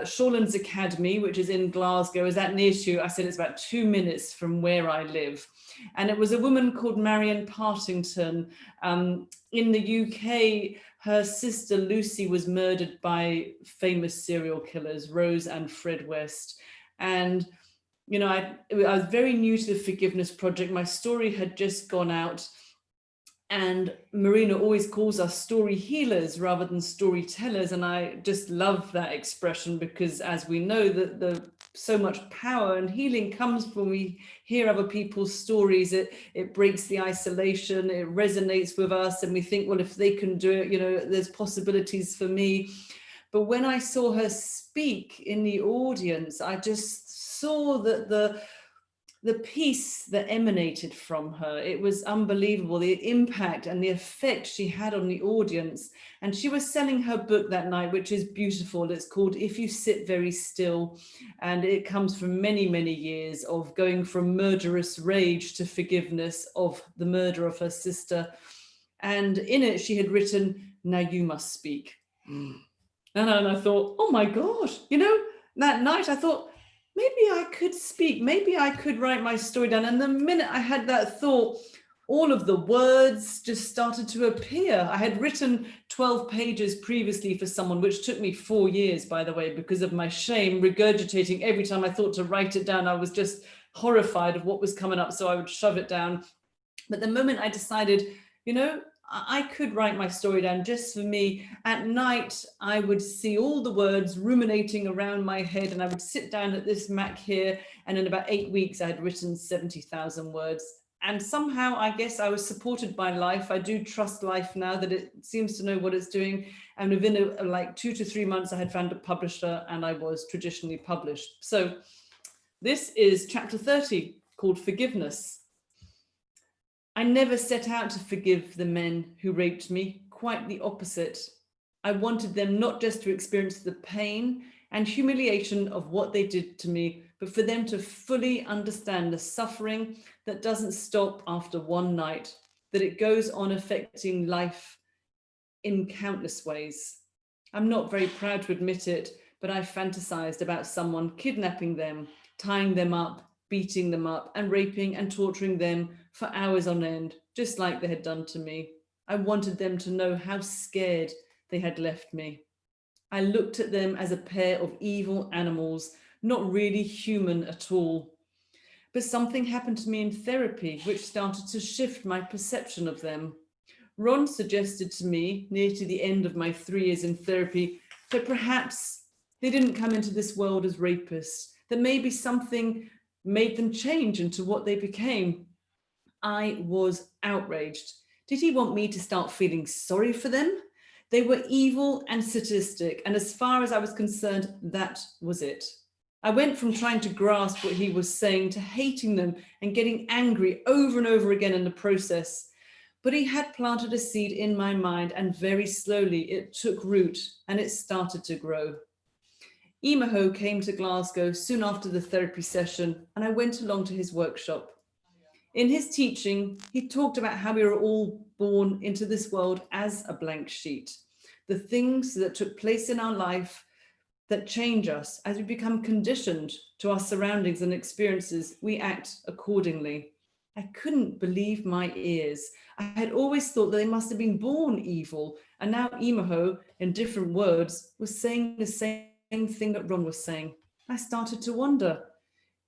B: Shawlands Academy, which is in Glasgow. Is that near to you? I said, it's about 2 minutes from where I live. And it was a woman called Marion Partington. In the UK, her sister Lucy was murdered by famous serial killers, Rose and Fred West. And, you know, I was very new to the Forgiveness Project. My story had just gone out. And Marina always calls us story healers rather than storytellers. And I just love that expression because, as we know, the so much power and healing comes when we hear other people's stories. It breaks the isolation, it resonates with us, and we think, well, if they can do it, you know, there's possibilities for me. But when I saw her speak in the audience, I just saw that the peace that emanated from her, it was unbelievable, the impact and the effect she had on the audience. And she was selling her book that night, which is beautiful. It's called If You Sit Very Still. And it comes from many, many years of going from murderous rage to forgiveness of the murder of her sister. And in it, she had written, "Now you must speak." And I thought, oh my God, you know, that night I thought, maybe I could speak, maybe I could write my story down. And the minute I had that thought, all of the words just started to appear. I had written 12 pages previously for someone, which took me 4 years, by the way, because of my shame, regurgitating every time I thought to write it down. I was just horrified of what was coming up, so I would shove it down. But the moment I decided, you know, I could write my story down just for me. At night, I would see all the words ruminating around my head, and I would sit down at this Mac here, and in about 8 weeks, I had written 70,000 words. And somehow, I guess I was supported by life. I do trust life now that it seems to know what it's doing. And within like 2 to 3 months, I had found a publisher, and I was traditionally published. So this is chapter 30, called Forgiveness. I never set out to forgive the men who raped me, quite the opposite. I wanted them not just to experience the pain and humiliation of what they did to me, but for them to fully understand the suffering that doesn't stop after one night, that it goes on affecting life in countless ways. I'm not very proud to admit it, but I fantasized about someone kidnapping them, tying them up, beating them up, and raping and torturing them for hours on end, just like they had done to me. I wanted them to know how scared they had left me. I looked at them as a pair of evil animals, not really human at all. But something happened to me in therapy, which started to shift my perception of them. Ron suggested to me, near to the end of my 3 years in therapy, that perhaps they didn't come into this world as rapists, that maybe something made them change into what they became. I was outraged. Did he want me to start feeling sorry for them? They were evil and sadistic, and as far as I was concerned, that was it. I went from trying to grasp what he was saying to hating them and getting angry over and over again in the process. But he had planted a seed in my mind, and very slowly it took root and it started to grow. Imaho came to Glasgow soon after the therapy session, and I went along to his workshop. In his teaching, he talked about how we are all born into this world as a blank sheet. The things that took place in our life that change us as we become conditioned to our surroundings and experiences, we act accordingly. I couldn't believe my ears. I had always thought that they must have been born evil, and now Imaho, in different words, was saying the same thing that Ron was saying. I started to wonder,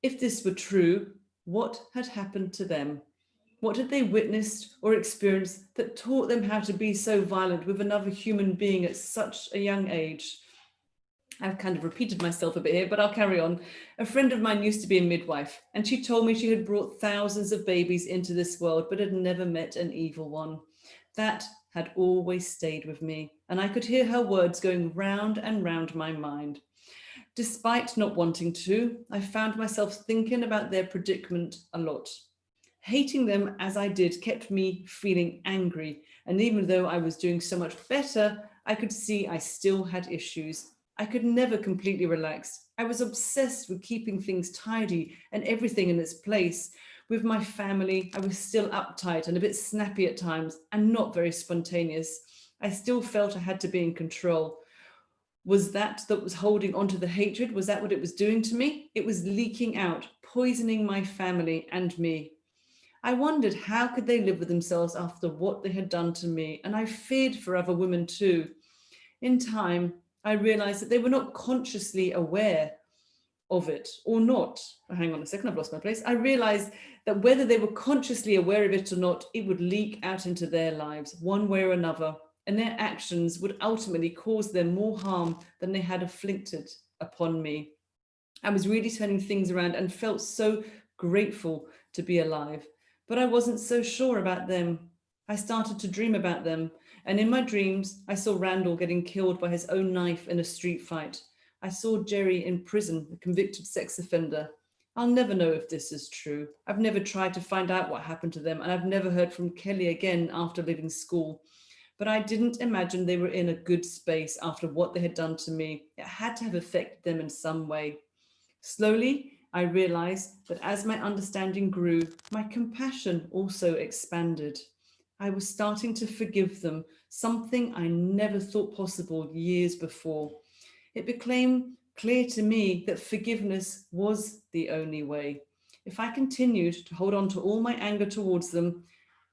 B: if this were true, what had happened to them? What had they witnessed or experienced that taught them how to be so violent with another human being at such a young age? I've kind of repeated myself a bit here, but I'll carry on. A friend of mine used to be a midwife, and she told me she had brought thousands of babies into this world, but had never met an evil one. That had always stayed with me, and I could hear her words going round and round my mind. Despite not wanting to, I found myself thinking about their predicament a lot. Hating them as I did kept me feeling angry, and even though I was doing so much better, I could see I still had issues. I could never completely relax. I was obsessed with keeping things tidy and everything in its place. With my family, I was still uptight and a bit snappy at times and not very spontaneous. I still felt I had to be in control. Was that was holding onto the hatred? Was that what it was doing to me? It was leaking out, poisoning my family and me. I wondered how could they live with themselves after what they had done to me, and I feared for other women too. In time, I realized that they were not consciously aware of it or not. Hang on a second, I've lost my place. I realized that whether they were consciously aware of it or not, it would leak out into their lives one way or another, and their actions would ultimately cause them more harm than they had inflicted upon me. I was really turning things around and felt so grateful to be alive, but I wasn't so sure about them. I started to dream about them, and in my dreams, I saw Randall getting killed by his own knife in a street fight. I saw Jerry in prison, a convicted sex offender. I'll never know if this is true. I've never tried to find out what happened to them, and I've never heard from Kelly again after leaving school. But I didn't imagine they were in a good space after what they had done to me. It had to have affected them in some way. Slowly, I realized that as my understanding grew, my compassion also expanded. I was starting to forgive them, something I never thought possible years before. It became clear to me that forgiveness was the only way. If I continued to hold on to all my anger towards them,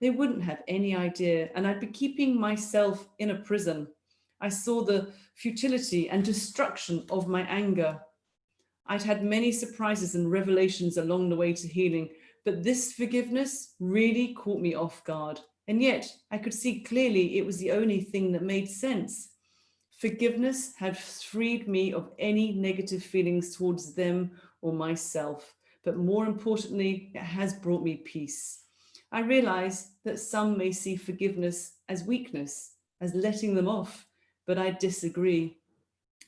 B: they wouldn't have any idea, and I'd be keeping myself in a prison. I saw the futility and destruction of my anger. I'd had many surprises and revelations along the way to healing, but this forgiveness really caught me off guard. And yet I could see clearly it was the only thing that made sense. Forgiveness had freed me of any negative feelings towards them or myself, but more importantly, it has brought me peace. I realize that some may see forgiveness as weakness, as letting them off, but I disagree.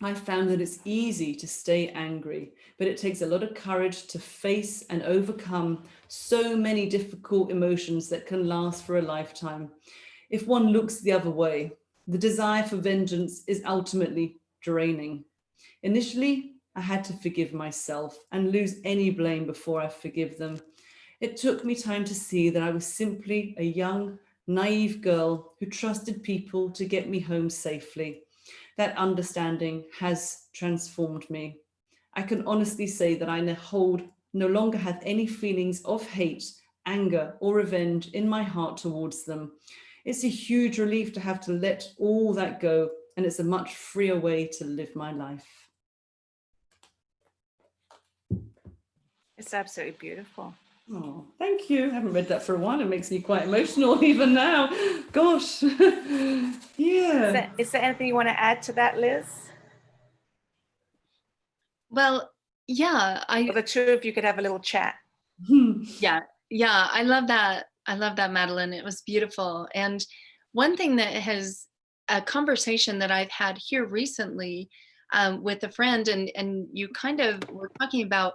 B: I found that it's easy to stay angry, but it takes a lot of courage to face and overcome so many difficult emotions that can last for a lifetime. If one looks the other way, the desire for vengeance is ultimately draining. Initially, I had to forgive myself and lose any blame before I forgive them. It took me time to see that I was simply a young, naive girl who trusted people to get me home safely. That understanding has transformed me. I can honestly say that I no longer have any feelings of hate, anger, or revenge in my heart towards them. It's a huge relief to have to let all that go, and it's a much freer way to live my life.
A: It's absolutely beautiful.
B: Oh, thank you. I haven't read that for a while. It makes me quite emotional even now. Gosh. Yeah.
A: Is there anything you want to add to that, Liz?
C: Well, yeah,
A: Or the two of you could have a little chat.
C: yeah, I love that. I love that, Madeleine. It was beautiful. And one thing that has a conversation that I've had here recently with a friend, and you kind of were talking about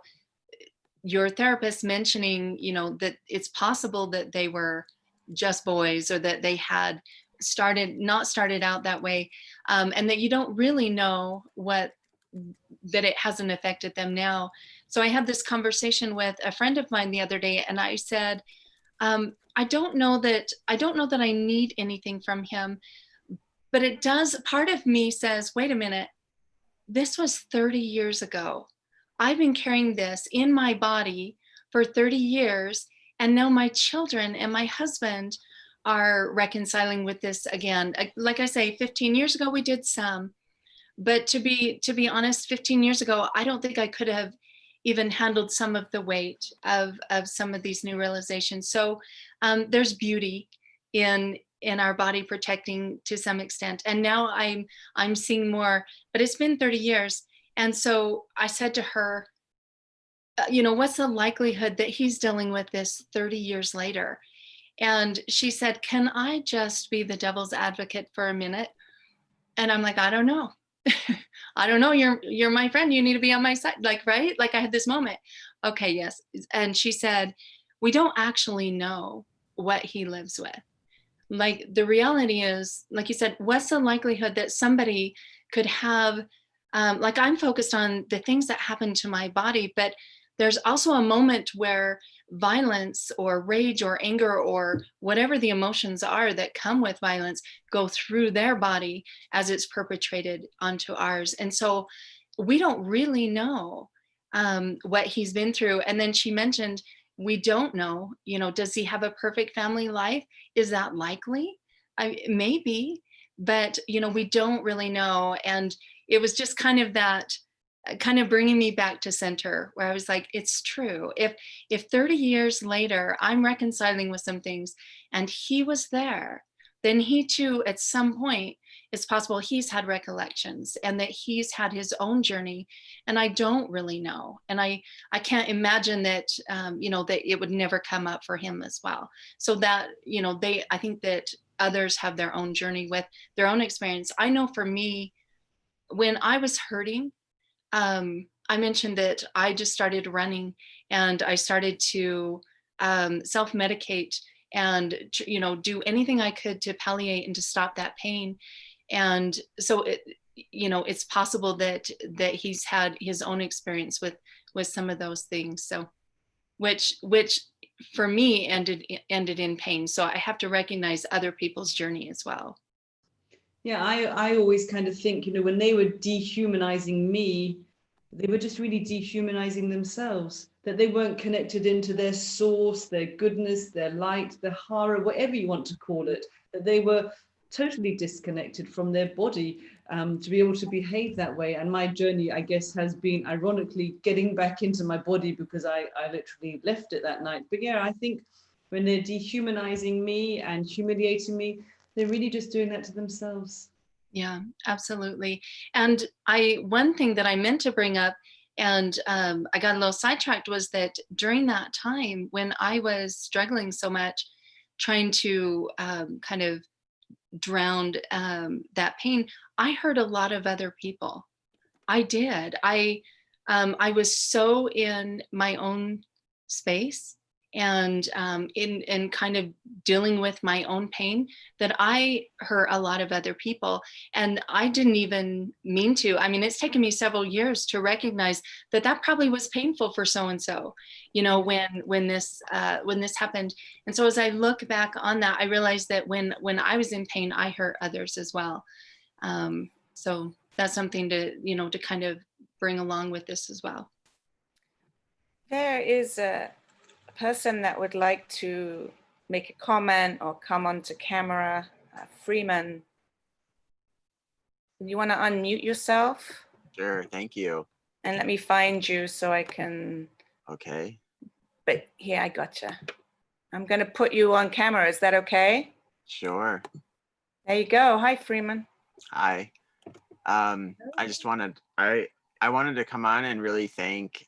C: your therapist mentioning, you know, that it's possible that they were just boys, or that they had not started out that way, and that you don't really know that it hasn't affected them now. So I had this conversation with a friend of mine the other day, and I said, I don't know that I need anything from him, but it does. Part of me says, wait a minute, this was 30 years ago. I've been carrying this in my body for 30 years. And now my children and my husband are reconciling with this again. Like I say, 15 years ago, we did some, but to be honest, 15 years ago, I don't think I could have even handled some of the weight of some of these new realizations. So there's beauty in our body protecting to some extent. And now I'm seeing more, but it's been 30 years. And so I said to her, you know, what's the likelihood that he's dealing with this 30 years later? And she said, can I just be the devil's advocate for a minute? And I'm like, I don't know. I don't know. You're my friend. You need to be on my side. Like, right? Like I had this moment. Okay, yes. And she said, we don't actually know what he lives with. Like the reality is, like you said, what's the likelihood that somebody could have, like I'm focused on the things that happen to my body, but there's also a moment where violence or rage or anger or whatever the emotions are that come with violence go through their body as it's perpetrated onto ours. And so we don't really know what he's been through. And then she mentioned, we don't know, you know, does he have a perfect family life? Is that likely? Maybe, but you know, we don't really know. And it was just kind of bringing me back to center, where I was like, it's true. If 30 years later, I'm reconciling with some things and he was there, then he too, at some point, it's possible he's had recollections and that he's had his own journey. And I don't really know. And I can't imagine that, you know, that it would never come up for him as well. So that, you know, I think that others have their own journey with their own experience. I know for me, when I was hurting, I mentioned that I just started running, and I started to self-medicate and do anything I could to palliate and to stop that pain. And so it's possible that he's had his own experience with some of those things. So which for me ended in pain. So I have to recognize other people's journey as well.
B: Yeah, I always kind of think, when they were dehumanizing me, they were just really dehumanizing themselves, that they weren't connected into their source, their goodness, their light, their hara, whatever you want to call it, that they were totally disconnected from their body to be able to behave that way. And my journey, I guess, has been ironically getting back into my body, because I literally left it that night. But yeah, I think when they're dehumanizing me and humiliating me, they're really just doing that to themselves.
C: Yeah, absolutely. And one thing that I meant to bring up, and I got a little sidetracked, was that during that time when I was struggling so much, trying to kind of drown that pain, I hurt a lot of other people. I did. I was so in my own space, and in kind of dealing with my own pain, that I hurt a lot of other people, and I didn't even mean to. I mean, it's taken me several years to recognize that probably was painful for so and so, when this happened. And so as I look back on that, I realized that when I was in pain, I hurt others as well. So that's something to kind of bring along with this as well.
A: There is a person that would like to make a comment or come onto camera. Freeman, you want to unmute yourself?
D: Sure, thank you.
A: And let me find you so I can.
D: Okay.
A: But here, I gotcha. I'm going to put you on camera. Is that okay?
D: Sure.
A: There you go. Hi, Freeman.
D: Hi. I wanted to come on and really thank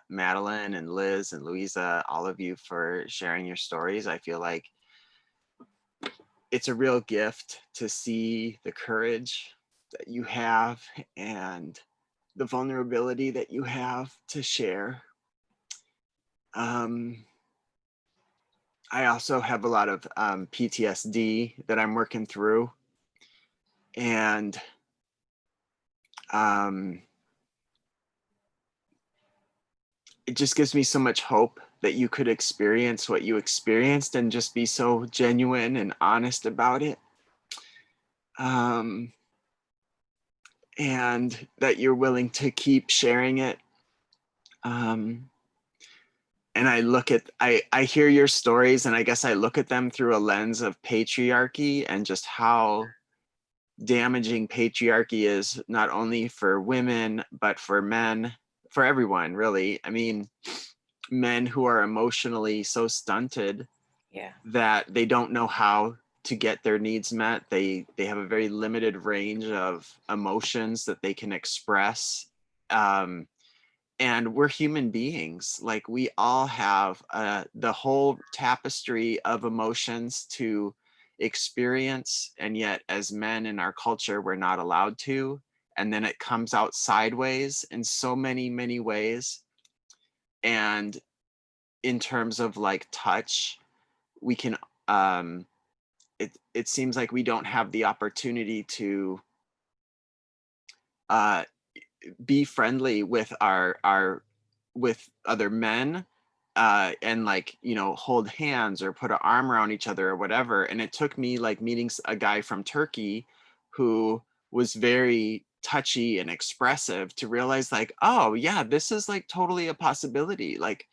D: Madeleine and Liz and Louisa, all of you, for sharing your stories. I feel like it's a real gift to see the courage that you have and the vulnerability that you have to share. I also have a lot of PTSD that I'm working through, and it just gives me so much hope that you could experience what you experienced and just be so genuine and honest about it. And that you're willing to keep sharing it. And I hear your stories, and I guess I look at them through a lens of patriarchy and just how damaging patriarchy is, not only for women, but for men, for everyone, really. I mean, men who are emotionally so stunted that they don't know how to get their needs met. They have a very limited range of emotions that they can express. And we're human beings. Like, we all have the whole tapestry of emotions to experience, and yet as men in our culture, we're not allowed to. And then it comes out sideways in so many ways. And in terms of like touch, we can it seems like we don't have the opportunity to be friendly with with other men, and like, hold hands or put an arm around each other or whatever. And it took me like meeting a guy from Turkey who was very touchy and expressive to realize, like, oh yeah, this is like totally a possibility. Like,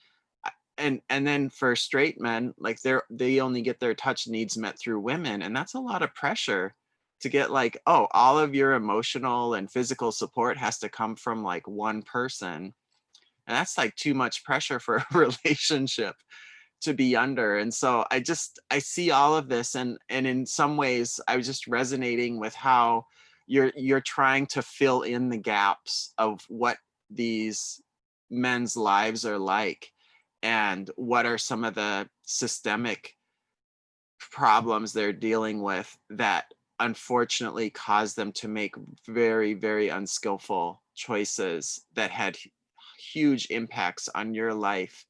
D: and then for straight men, like they only get their touch needs met through women, and that's a lot of pressure to get, like, oh, all of your emotional and physical support has to come from like one person. And that's like too much pressure for a relationship to be under. And so I see all of this, and in some ways I was just resonating with how you're trying to fill in the gaps of what these men's lives are like, and what are some of the systemic problems they're dealing with that unfortunately cause them to make very unskillful choices that had huge impacts on your life.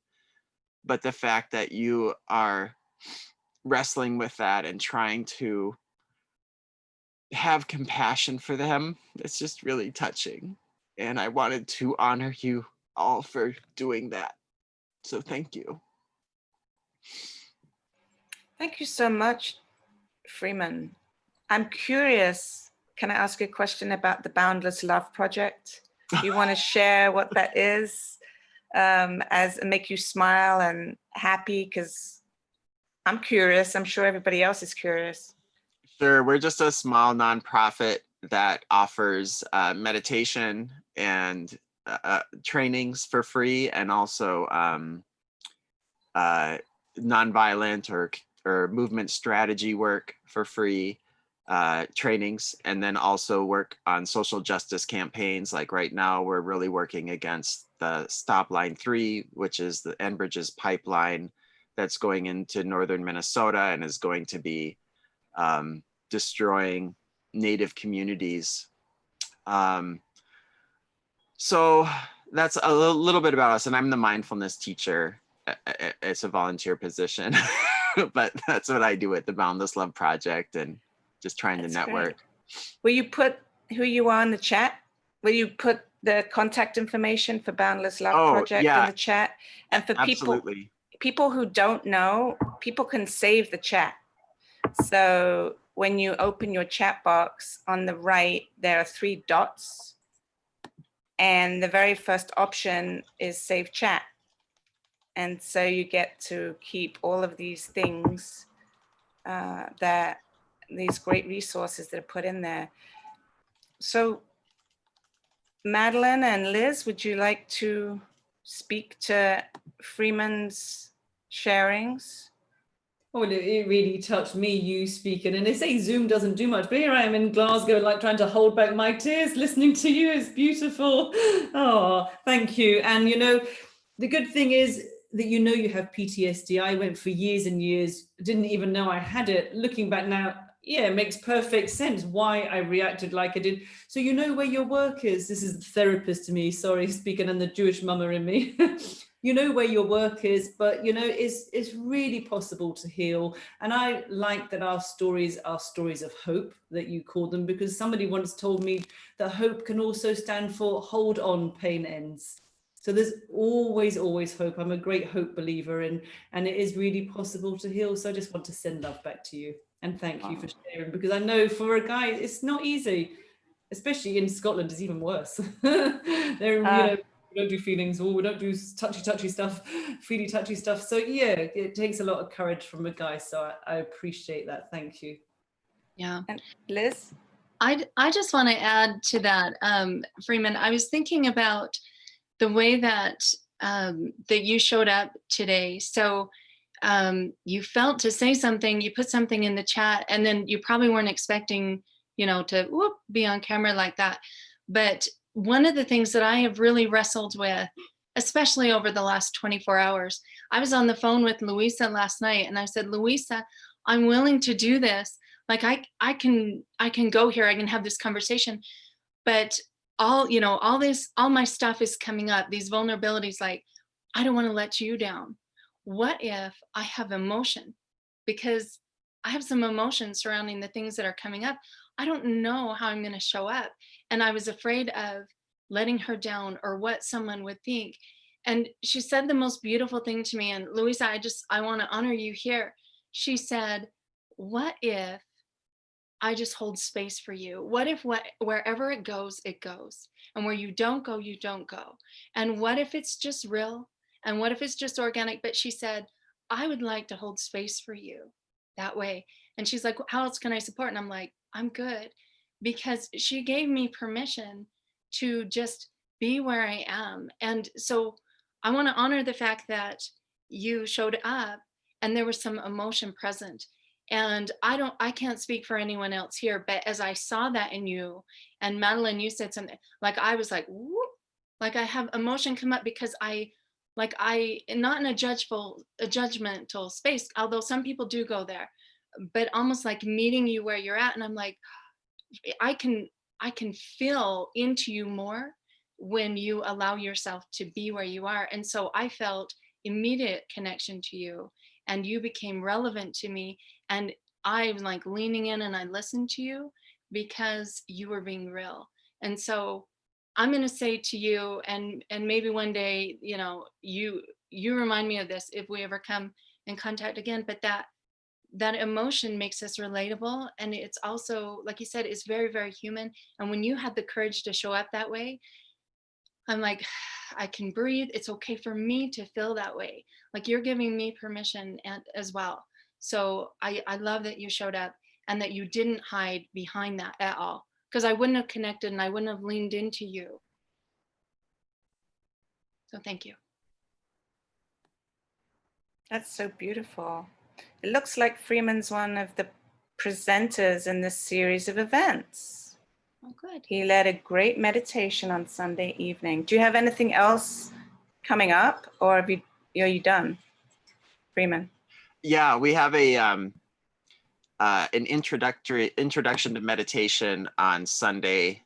D: But the fact that you are wrestling with that and trying to have compassion for them, it's just really touching. And I wanted to honor you all for doing that. So thank you.
A: Thank you so much, Freeman. I'm curious, can I ask you a question about the Boundless Love Project? Do you want to share what that is, as make you smile and happy? Because I'm curious. I'm sure everybody else is curious.
D: Sure, we're just a small nonprofit that offers meditation and trainings for free, and also nonviolent or movement strategy work for free, trainings, and then also work on social justice campaigns. Like right now, we're really working against the Stop Line 3, which is the Enbridge's pipeline that's going into northern Minnesota and is going to be destroying Native communities. So that's a little bit about us, and I'm the mindfulness teacher. It's a volunteer position, but that's what I do at the Boundless Love Project, and just trying to network.
A: Great. Will you put who you are in the chat? Will you put the contact information for Boundless Love Project in the chat? And for people who don't know, people can save the chat. So when you open your chat box on the right, there are 3 dots. And the very first option is save chat. And so you get to keep all of these things, these great resources that are put in there. So Madeleine and Liz, would you like to speak to Freeman's sharings?
B: Oh, it really touched me, you speaking. And they say Zoom doesn't do much, but here I am in Glasgow, like trying to hold back my tears, listening to you. It's beautiful. Oh, thank you. And you know, the good thing is that you know you have PTSD. I went for years and years, didn't even know I had it. Looking back now, yeah, it makes perfect sense why I reacted like I did. So you know where your work is. This is the therapist to me, sorry, speaking, and the Jewish mama in me. You know where your work is, but you know, it's really possible to heal. And I like that our stories are stories of hope, that you call them, because somebody once told me that hope can also stand for hold on, pain ends. So there's always, always hope. I'm a great hope believer, and it is really possible to heal. So I just want to send love back to you and thank you for sharing, because I know for a guy, it's not easy, especially in Scotland, it's even worse. They're, you know, we don't do feelings, or we don't do touchy stuff, feely touchy stuff. So yeah, it takes a lot of courage from a guy. So I appreciate that. Thank you.
C: Yeah.
A: And Liz?
C: I just want to add to that, Freeman. I was thinking about the way that that you showed up today. So you felt to say something, you put something in the chat, and then you probably weren't expecting, you know, to be on camera like that. But one of the things that I have really wrestled with, especially over the last 24 hours, I was on the phone with Louisa last night, and I said, Louisa, I'm willing to do this. Like I can go here, I can have this conversation, but all my stuff is coming up, these vulnerabilities, like, I don't want to let you down. What if I have emotion? Because I have some emotion surrounding the things that are coming up. I don't know how I'm going to show up. And I was afraid of letting her down or what someone would think. And she said the most beautiful thing to me. And Louisa, I want to honor you here. She said, what if I just hold space for you? What if wherever it goes, it goes. And where you don't go, you don't go. And what if it's just real? And what if it's just organic? But she said, I would like to hold space for you that way. And she's like, how else can I support? And I'm like, I'm good. Because she gave me permission to just be where I am. And so I want to honor the fact that you showed up and there was some emotion present. And I can't speak for anyone else here, but as I saw that in you, and Madeleine, you said something, like I was like, whoop, like I have emotion come up because not in a judgmental space, although some people do go there, but almost like meeting you where you're at. And I'm like, I can feel into you more when you allow yourself to be where you are. And so I felt immediate connection to you, and you became relevant to me. And I was like leaning in, and I listened to you because you were being real. And so I'm going to say to you, and maybe one day, you know, you remind me of this if we ever come in contact again, but that emotion makes us relatable. And it's also, like you said, it's very, very human. And when you had the courage to show up that way, I'm like, I can breathe. It's okay for me to feel that way. Like you're giving me permission as well. So I love that you showed up and that you didn't hide behind that at all, because I wouldn't have connected and I wouldn't have leaned into you. So thank you.
A: That's so beautiful. It looks like Freeman's one of the presenters in this series of events.
C: Oh, good.
A: He led a great meditation on Sunday evening. Do you have anything else coming up, or are you done, Freeman?
D: Yeah, we have an introduction to meditation on Sunday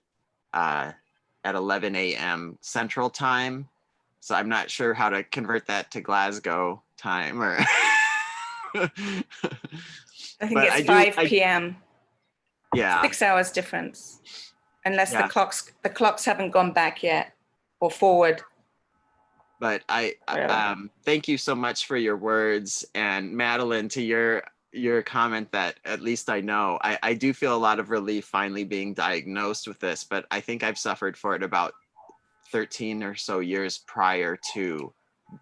D: at 11 a.m. Central Time. So I'm not sure how to convert that to Glasgow time, or
A: I think it's 5 p.m.
D: Yeah.
A: 6 hours difference, unless
D: Yeah.
A: the clocks haven't gone back yet or forward.
D: But I thank you so much for your words, and Madeleine, to your comment that at least I know, I do feel a lot of relief finally being diagnosed with this, but I think I've suffered for it about 13 or so years prior to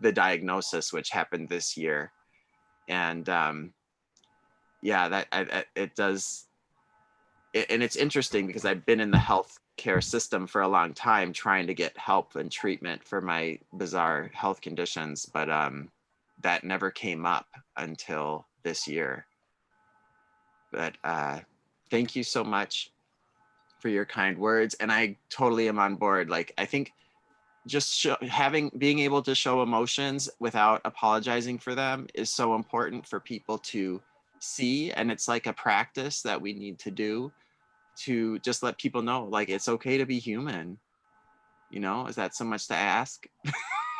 D: the diagnosis, which happened this year. And yeah, it does. And it's interesting because I've been in the healthcare system for a long time trying to get help and treatment for my bizarre health conditions, but that never came up until this year. But thank you so much for your kind words, and I totally am on board. Like, I think just being able to show emotions without apologizing for them is so important for people to see, and it's like a practice that we need to do to just let people know, like, it's okay to be human. You know, is that so much to ask?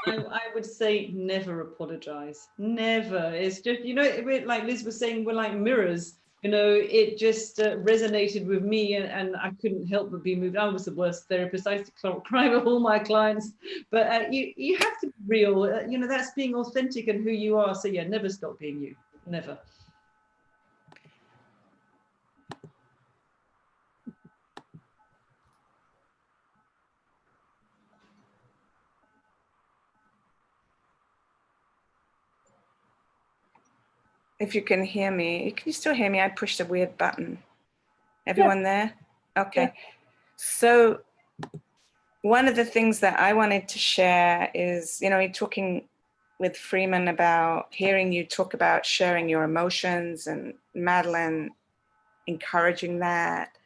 B: I would say never apologize. Never. It's just, you know, like Liz was saying, we're like mirrors. You know, it just resonated with me, and I couldn't help but be moved. I was the worst therapist. I used to cry with all my clients. But you have to be real. You know, that's being authentic and who you are. So yeah, never stop being you. Never.
A: If you can hear me, can you still hear me? I pushed a weird button. Everyone there? Okay. Yeah. So one of the things that I wanted to share is, you know, you're talking with Freeman about hearing you talk about sharing your emotions, and Madeleine encouraging that.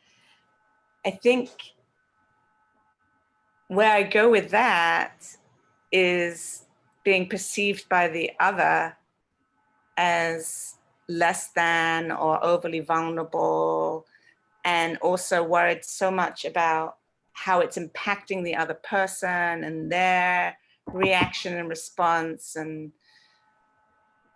A: I think where I go with that is being perceived by the other as less than or overly vulnerable, and also worried so much about how it's impacting the other person and their reaction and response. And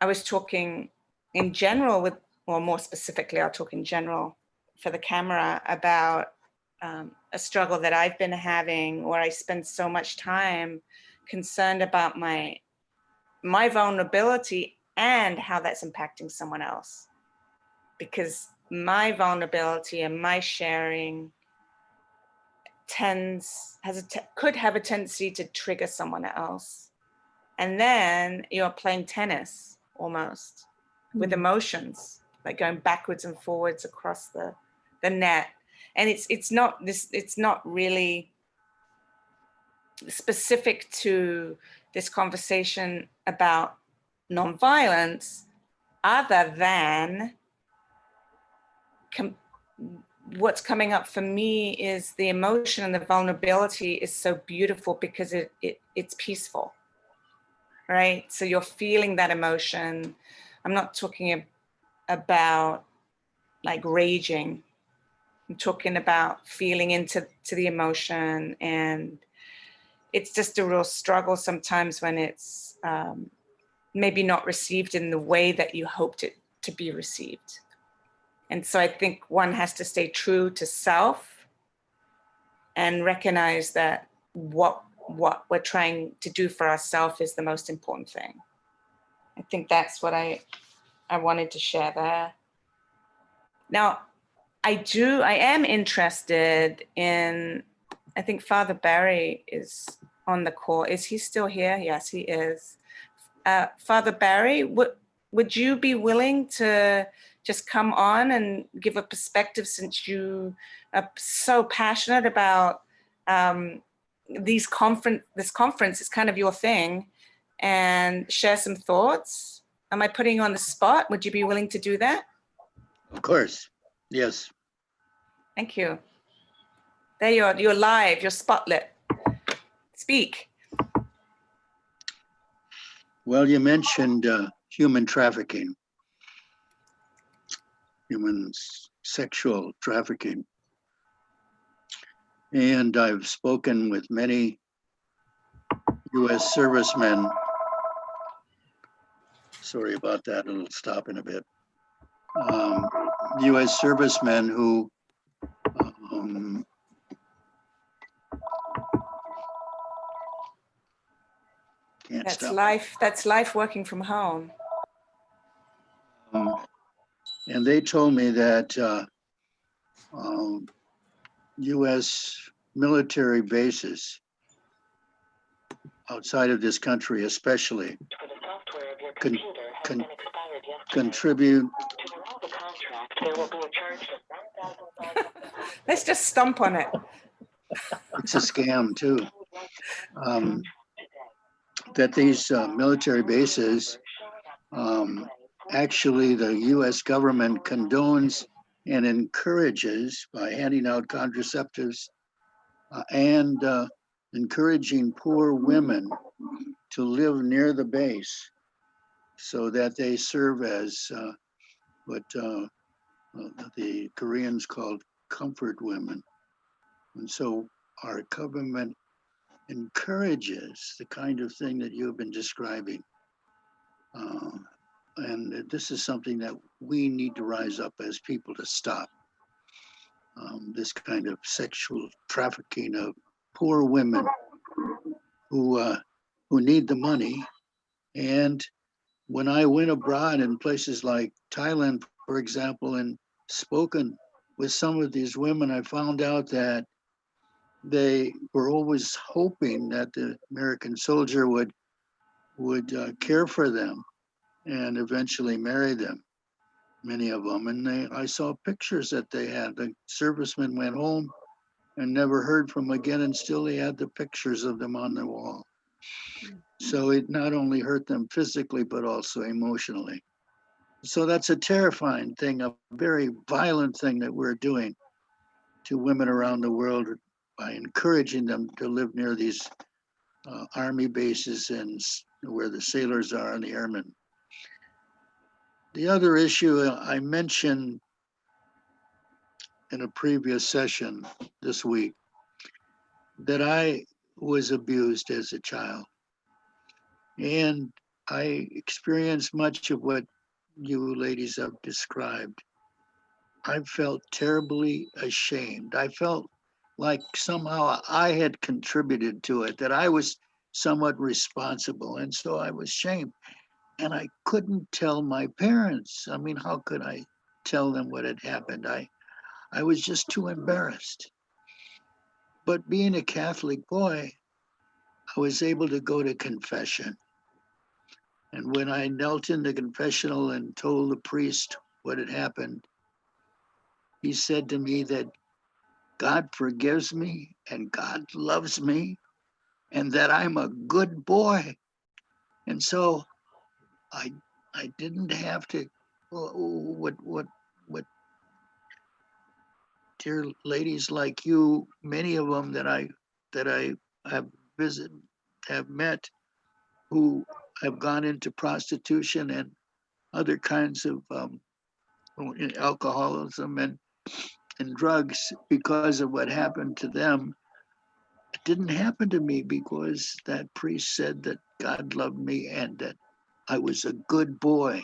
A: I was talking in general with, or more specifically, I'll talk in general for the camera about a struggle that I've been having, where I spend so much time concerned about my vulnerability and how that's impacting someone else. Because my vulnerability and my sharing could have a tendency to trigger someone else. And then you're playing tennis almost with emotions, like going backwards and forwards across the net. And it's not really specific to this conversation about nonviolence, other than what's coming up for me is the emotion and the vulnerability is so beautiful because it's peaceful, right? So you're feeling that emotion. I'm not talking about like raging. I'm talking about feeling into the emotion and it's just a real struggle sometimes when it's maybe not received in the way that you hoped it to be received. And so I think one has to stay true to self and recognize that what we're trying to do for ourselves is the most important thing. I think that's what I wanted to share there. Now, I am interested in, I think Father Barry is on the call. Is he still here? Yes, he is. Father Barry, would you be willing to just come on and give a perspective, since you are so passionate about this conference is kind of your thing, and share some thoughts? Am I putting you on the spot? Would you be willing to do that?
E: Of course, yes.
A: Thank you. There you are, you're live, you're spotlit. Speak.
E: Well, you mentioned human trafficking, human sexual trafficking. And I've spoken with many U.S. servicemen. Sorry about that, it'll stop in a bit. U.S. servicemen who can't
A: That's
E: stop.
A: life. That's life working from home.
E: And they told me that U.S. military bases outside of this country, especially, contribute.
A: Let's just stomp on it.
E: It's a scam too. That these military bases, actually the US government condones and encourages by handing out contraceptives and encouraging poor women to live near the base so that they serve as what the Koreans called comfort women. And so our government encourages the kind of thing that you've been describing. And this is something that we need to rise up as people to stop. This kind of sexual trafficking of poor women who need the money. And when I went abroad in places like Thailand, for example, and spoken with some of these women, I found out that they were always hoping that the American soldier would care for them and eventually marry them, many of them. And I saw pictures that they had. The servicemen went home and never heard from again, and still they had the pictures of them on the wall. So it not only hurt them physically, but also emotionally. So that's a terrifying thing, a very violent thing that we're doing to women around the world by encouraging them to live near these army bases and where the sailors are and the airmen. The other issue I mentioned in a previous session this week, that I was abused as a child. And I experienced much of what you ladies have described. I felt terribly ashamed. I felt like somehow I had contributed to it, that I was somewhat responsible. And so I was ashamed. And I couldn't tell my parents. I mean, how could I tell them what had happened? I was just too embarrassed. But being a Catholic boy, I was able to go to confession. And when I knelt in the confessional and told the priest what had happened, he said to me that God forgives me and God loves me and that I'm a good boy. And so I didn't have to, what dear ladies like you, many of them that I have met, who have gone into prostitution and other kinds of alcoholism and drugs because of what happened to them. it didn't happen to me because that priest said that God loved me and that I was a good boy.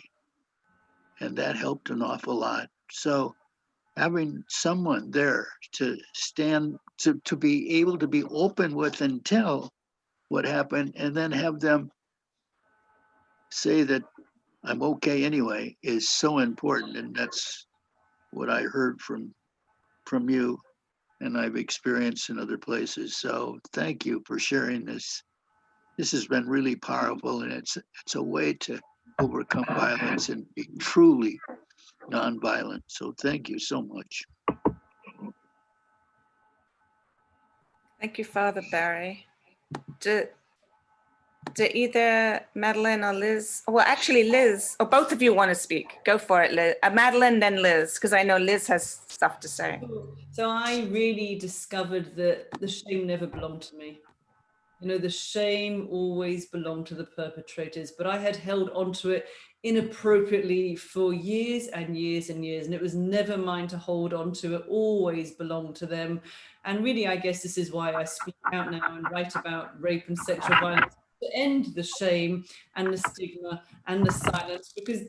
E: And that helped an awful lot. So having someone there to stand, to be able to be open with and tell what happened, and then have them say that I'm okay anyway, is so important. And that's what I heard from you, and I've experienced in other places. So thank you for sharing this. This has been really powerful, and it's a way to overcome violence and be truly nonviolent. So thank you so much.
A: Thank you, Father Barry. Do either Madeleine or Liz, well, actually Liz, or both of you want to speak? Go for it, Liz. Madeleine, then Liz, because I know Liz has stuff to say.
B: So I really discovered that the shame never belonged to me. You know, the shame always belonged to the perpetrators, but I had held onto it inappropriately for years and years and years, and it was never mine to hold on to. It always belonged to them. And really, I guess this is why I speak out now and write about rape and sexual violence, to end the shame and the stigma and the silence, because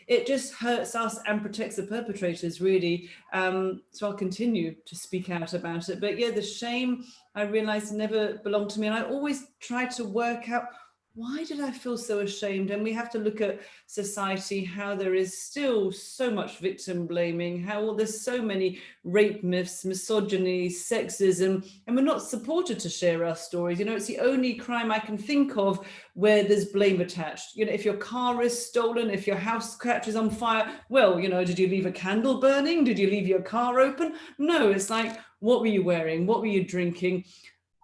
B: it just hurts us and protects the perpetrators, really. So I'll continue to speak out about it. But yeah, the shame, I realized, never belonged to me. And I always tried to work out, why did I feel so ashamed? And we have to look at society, how there is still so much victim blaming, how there's so many rape myths, misogyny, sexism, and we're not supported to share our stories. You know, it's the only crime I can think of where there's blame attached. You know, if your car is stolen, if your house catches on fire, well, you know, did you leave a candle burning? Did you leave your car open? No, it's like, what were you wearing? What were you drinking?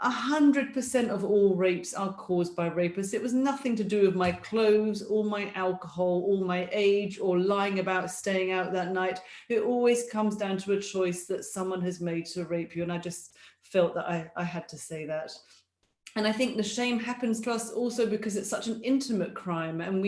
B: 100% of all rapes are caused by rapists. It was nothing to do with my clothes or my alcohol or my age or lying about staying out that night. It always comes down to a choice that someone has made to rape you. And I just felt that I had to say that. And I think the shame happens to us also because it's such an intimate crime. And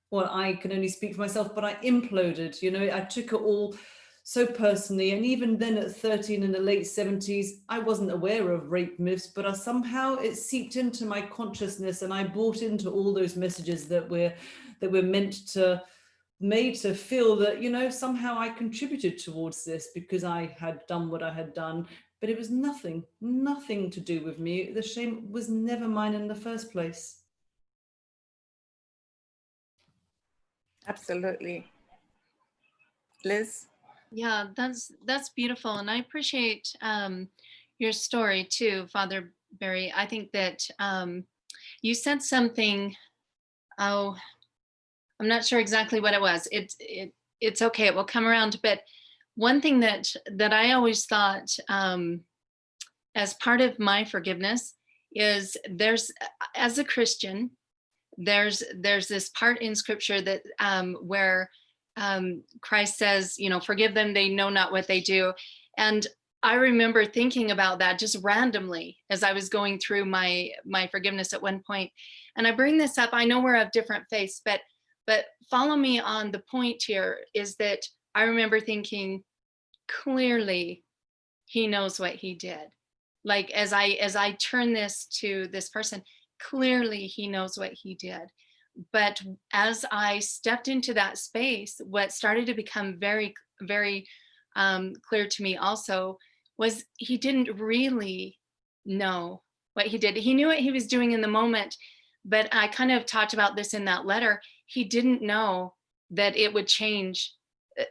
B: well, I can only speak for myself, but I imploded. You know, I took it all so personally. And even then at 13 in the late 70s, I wasn't aware of rape myths, but somehow it seeped into my consciousness, and I bought into all those messages that we're made to feel that, you know, somehow I contributed towards this because I had done what I had done. But it was nothing to do with me. The shame was never mine in the first place.
A: Absolutely. Liz?
C: Yeah, that's beautiful. And I appreciate your story too, Father Barry. I think that you said something, oh, I'm not sure exactly what it was. It's okay, it will come around. But one thing that I always thought as part of my forgiveness is as a Christian, there's this part in scripture that where Christ says, you know, forgive them, they know not what they do. And I remember thinking about that just randomly as I was going through my forgiveness at one point. And I bring this up, I know we're of different faiths, but follow me on the point here, is that I remember thinking, clearly he knows what he did. Like as I turn this to this person, clearly he knows what he did. But as I stepped into that space, what started to become very, very clear to me also was he didn't really know what he did. He knew what he was doing in the moment, but I kind of talked about this in that letter. He didn't know that it would change,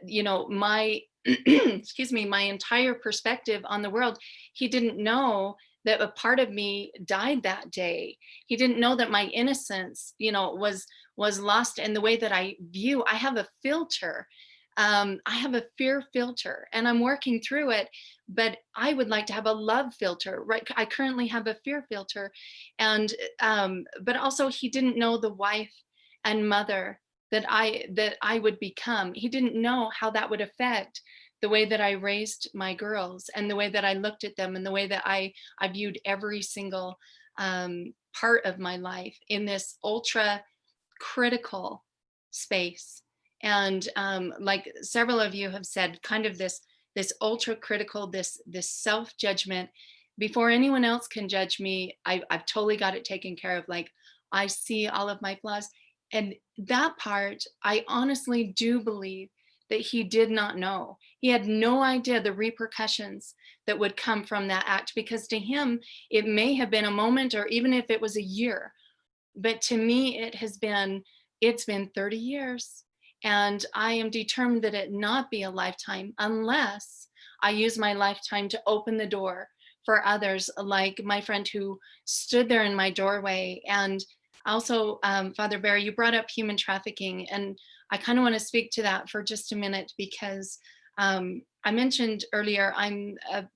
C: you know, my, excuse me, my entire perspective on the world. He didn't know that a part of me died that day. He didn't know that my innocence, you know, was lost in the way that I view. I have a filter. I have a fear filter, and I'm working through it, but I would like to have a love filter, right? I currently have a fear filter. And, but also he didn't know the wife and mother that I would become. He didn't know how that would affect the way that I raised my girls and the way that I looked at them and the way that I viewed every single part of my life in this ultra critical space. And like several of you have said, kind of this ultra critical, this self-judgment before anyone else can judge me, I've totally got it taken care of. Like, I see all of my flaws. And that part, I honestly do believe that he did not know. He had no idea the repercussions that would come from that act, because to him, it may have been a moment, or even if it was a year. But to me, it's been 30 years. And I am determined that it not be a lifetime unless I use my lifetime to open the door for others, like my friend who stood there in my doorway. And also, Father Barry, you brought up human trafficking, and I kind of want to speak to that for just a minute, because I mentioned earlier, I'm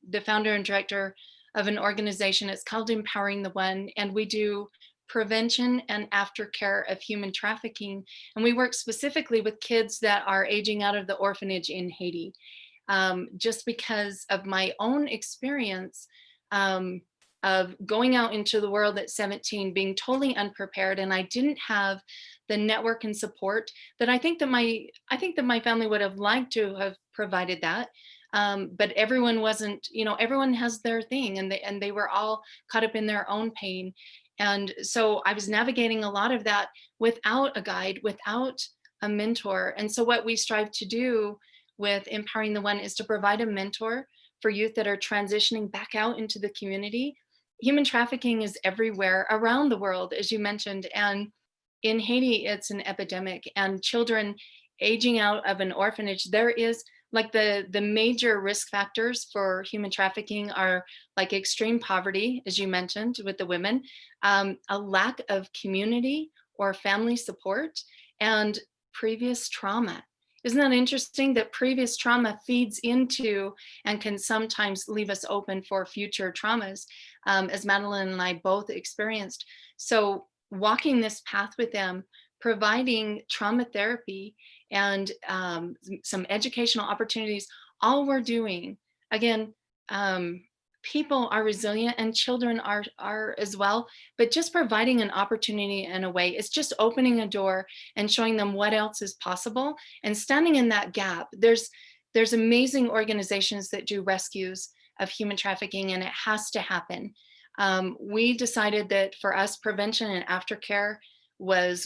C: the founder and director of an organization. It's called Empowering the One, and we do prevention and aftercare of human trafficking. And we work specifically with kids that are aging out of the orphanage in Haiti. Just because of my own experience of going out into the world at 17, being totally unprepared, and I didn't have the network and support that I think that my family would have liked to have provided that. But everyone wasn't, everyone has their thing, and they were all caught up in their own pain. And so I was navigating a lot of that without a guide, without a mentor. And so what we strive to do with Empowering the One is to provide a mentor for youth that are transitioning back out into the community. Human trafficking is everywhere around the world, as you mentioned. And in Haiti, it's an epidemic, and children aging out of an orphanage, there is like the major risk factors for human trafficking are like extreme poverty, as you mentioned with the women, a lack of community or family support, and previous trauma. Isn't that interesting that previous trauma feeds into and can sometimes leave us open for future traumas, as Madeleine and I both experienced. So walking this path with them, providing trauma therapy and some educational opportunities, all we're doing, again, people are resilient and children are as well, but just providing an opportunity and a way, it's just opening a door and showing them what else is possible and standing in that gap. There's amazing organizations that do rescues of human trafficking, and it has to happen. We decided that for us, prevention and aftercare was,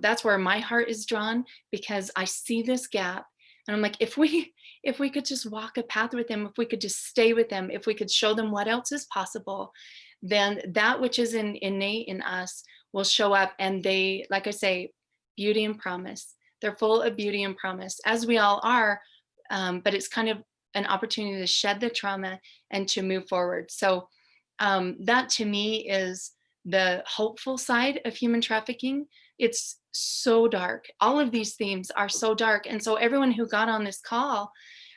C: that's where my heart is drawn, because I see this gap. And I'm like, if we could just walk a path with them, if we could just stay with them, if we could show them what else is possible, then that which is innate in us will show up. And they, like I say, beauty and promise. They're full of beauty and promise, as we all are. But it's kind of an opportunity to shed the trauma and to move forward. So that to me is the hopeful side of human trafficking. It's so dark. All of these themes are so dark. And so everyone who got on this call,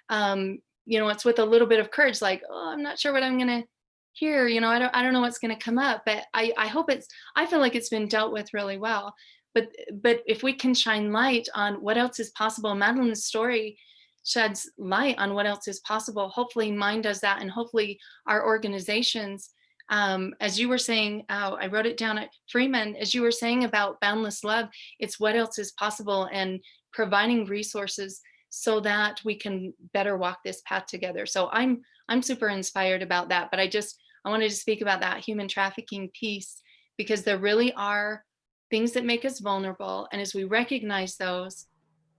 C: it's with a little bit of courage, like, oh, I'm not sure what I'm going to hear. I don't know what's going to come up, but I hope I feel like it's been dealt with really well. But if we can shine light on what else is possible, Madeleine's story sheds light on what else is possible. Hopefully mine does that. And hopefully our organizations, as you were saying, I wrote it down at Freeman, as you were saying about boundless love, it's what else is possible, and providing resources so that we can better walk this path together. So I'm super inspired about that, but I wanted to speak about that human trafficking piece, because there really are things that make us vulnerable. And as we recognize those,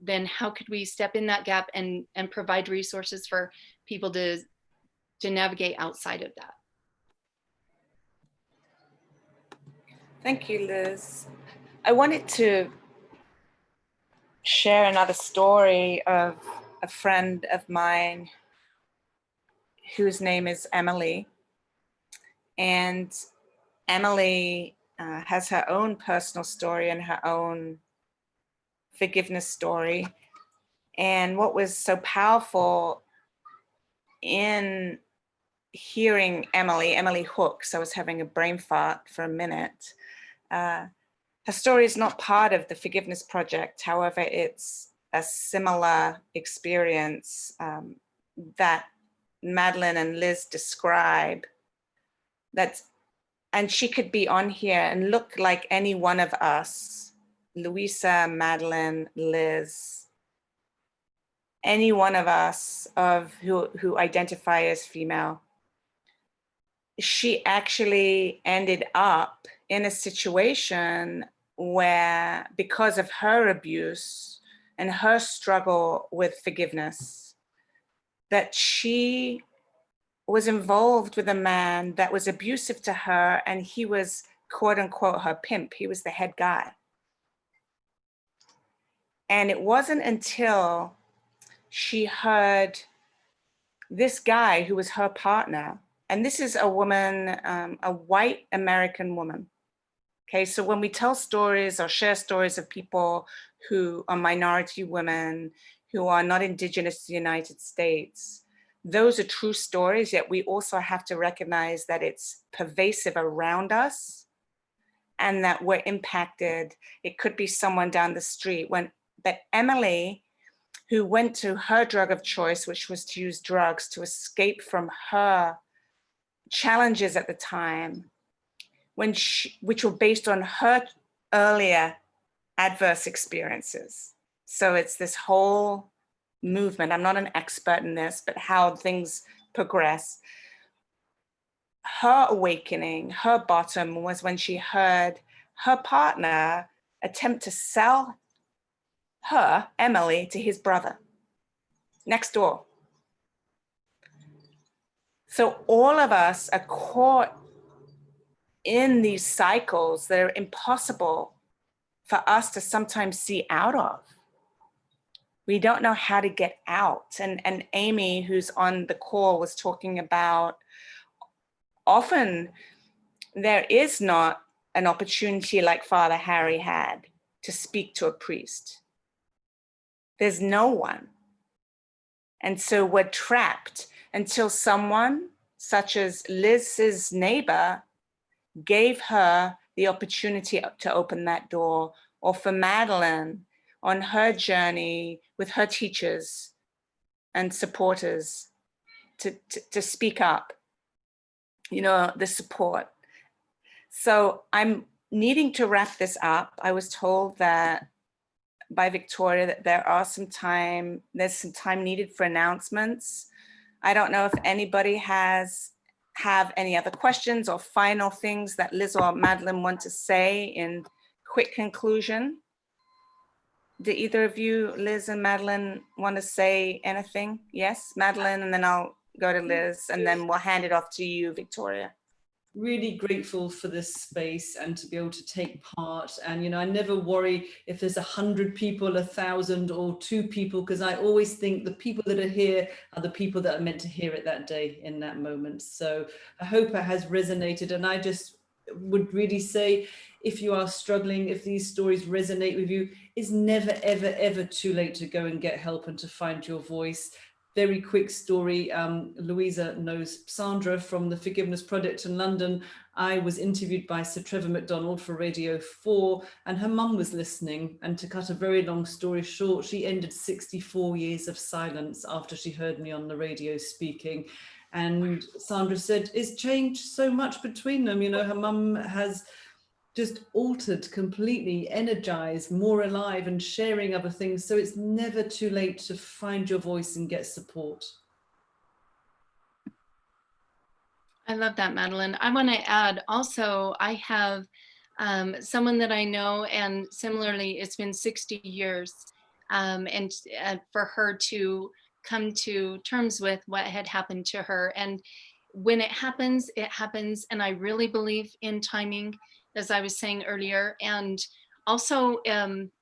C: then how could we step in that gap and provide resources for people to navigate outside of that?
A: Thank you, Liz. I wanted to share another story of a friend of mine whose name is Emily. And Emily has her own personal story and her own forgiveness story. And what was so powerful in hearing Emily Hooks, I was having a brain fart for a minute. Her story is not part of the Forgiveness Project. However, it's a similar experience that Madeleine and Liz describe. And she could be on here and look like any one of us, Louisa, Madeleine, Liz, any one of us who identify as female. she actually ended up in a situation where, because of her abuse and her struggle with forgiveness, that she was involved with a man that was abusive to her, and he was, quote unquote, her pimp. He was the head guy. And it wasn't until she heard this guy who was her partner, and this is a woman, a white American woman. Okay, so when we tell stories or share stories of people who are minority women, who are not indigenous to the United States, those are true stories, yet we also have to recognize that it's pervasive around us and that we're impacted. It could be someone down the street. But Emily, who went to her drug of choice, which was to use drugs to escape from her challenges at the time, which were based on her earlier adverse experiences. So it's this whole movement. I'm not an expert in this, but how things progress. Her awakening, her bottom, was when she heard her partner attempt to sell her, Emily, to his brother next door. So all of us are caught in these cycles that are impossible for us to sometimes see out of. We don't know how to get out. And Amy, who's on the call, was talking about often there is not an opportunity like Father Harry had to speak to a priest. There's no one. And so we're trapped until someone, such as Liz's neighbor, gave her the opportunity to open that door, or for Madeleine on her journey with her teachers and supporters to speak up, the support. So I'm needing to wrap this up. I was told that by Victoria that there's some time needed for announcements. I don't know if anybody have any other questions or final things that Liz or Madeleine want to say in quick conclusion. Do either of you, Liz and Madeleine, want to say anything? Yes, Madeleine, and then I'll go to Liz, and then we'll hand it off to you, Victoria.
B: Really grateful for this space and to be able to take part. And I never worry if there's 100 people, 1,000 or 2 people, because I always think the people that are here are the people that are meant to hear it that day in that moment. So I hope it has resonated, and I just would really say, if you are struggling, if these stories resonate with you, it's never ever ever too late to go and get help and to find your voice. Very quick story. Louisa knows Sandra from the Forgiveness Project in London. I was interviewed by Sir Trevor MacDonald for Radio 4, and her mum was listening. And to cut a very long story short, she ended 64 years of silence after she heard me on the radio speaking. And Sandra said, it's changed so much between them. Her mum has just altered completely, energized, more alive, and sharing other things. So it's never too late to find your voice and get support.
C: I love that, Madeleine. I want to add also, I have someone that I know, and similarly, it's been 60 years, and for her to come to terms with what had happened to her. And when it happens, and I really believe in timing, as I was saying earlier. And also,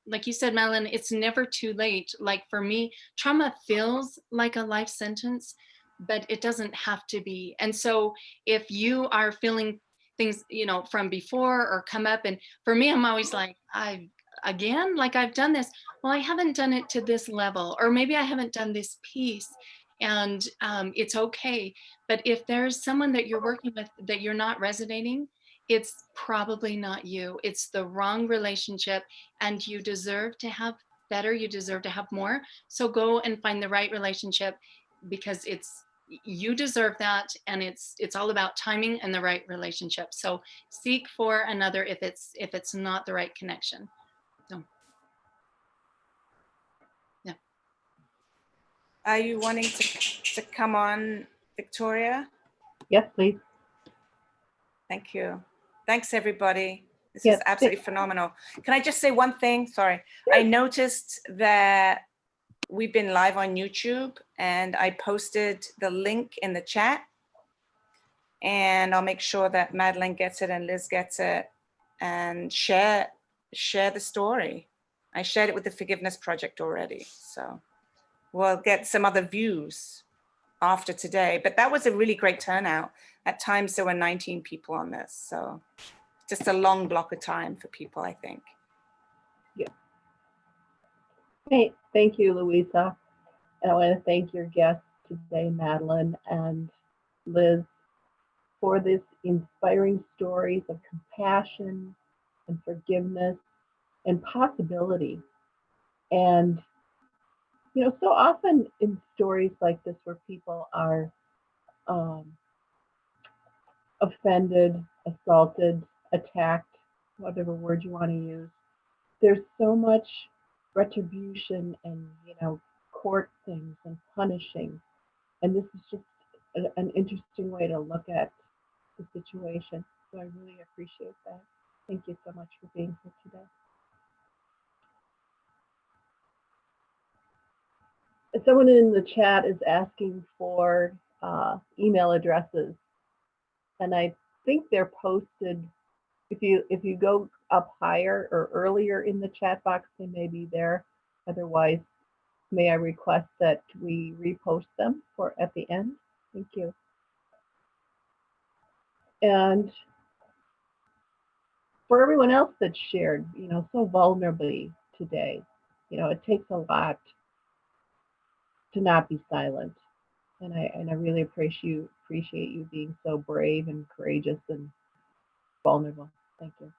C: like you said, Madeleine, it's never too late. Like for me, trauma feels like a life sentence, but it doesn't have to be. And so if you are feeling things, from before or come up, and for me, I'm always like, I've done this. Well, I haven't done it to this level, or maybe I haven't done this piece. And it's okay. But if there's someone that you're working with that you're not resonating, it's probably not you. It's the wrong relationship, and you deserve to have better. You deserve to have more. So go and find the right relationship, because you deserve that, and it's all about timing and the right relationship. So seek for another if it's not the right connection. So yeah.
A: Are you wanting to come on, Victoria?
F: Yes, please.
A: Thank you. Thanks, everybody. This
F: Yeah,
A: is absolutely phenomenal. Can I just say one thing? Sorry. I noticed that we've been live on YouTube, and I posted the link in the chat. And I'll make sure that Madeleine gets it and Liz gets it, and share the story. I shared it with the Forgiveness Project already. So we'll get some other views after today. But that was a really great turnout. At times there were 19 people on this. So just a long block of time for people, I think.
F: Hey, thank you, Louisa. And I want to thank your guests today, Madeleine and Liz, for this inspiring stories of compassion and forgiveness and possibility. And, you know, so often in stories like this where people are offended, assaulted, attacked, whatever word you want to use, there's so much retribution and, you know, court things and punishing. And this is just an interesting way to look at the situation. So I really appreciate that. Thank you so much for being here today. Someone in the chat is asking for email addresses, and I think they're posted. If you go up higher or earlier in the chat box, they may be there. Otherwise, may I request that we repost them for at the end? Thank you. And for everyone else that shared, you know, so vulnerably today, you know, it takes a lot to not be silent. And I really appreciate you being so brave and courageous and vulnerable. Thank you.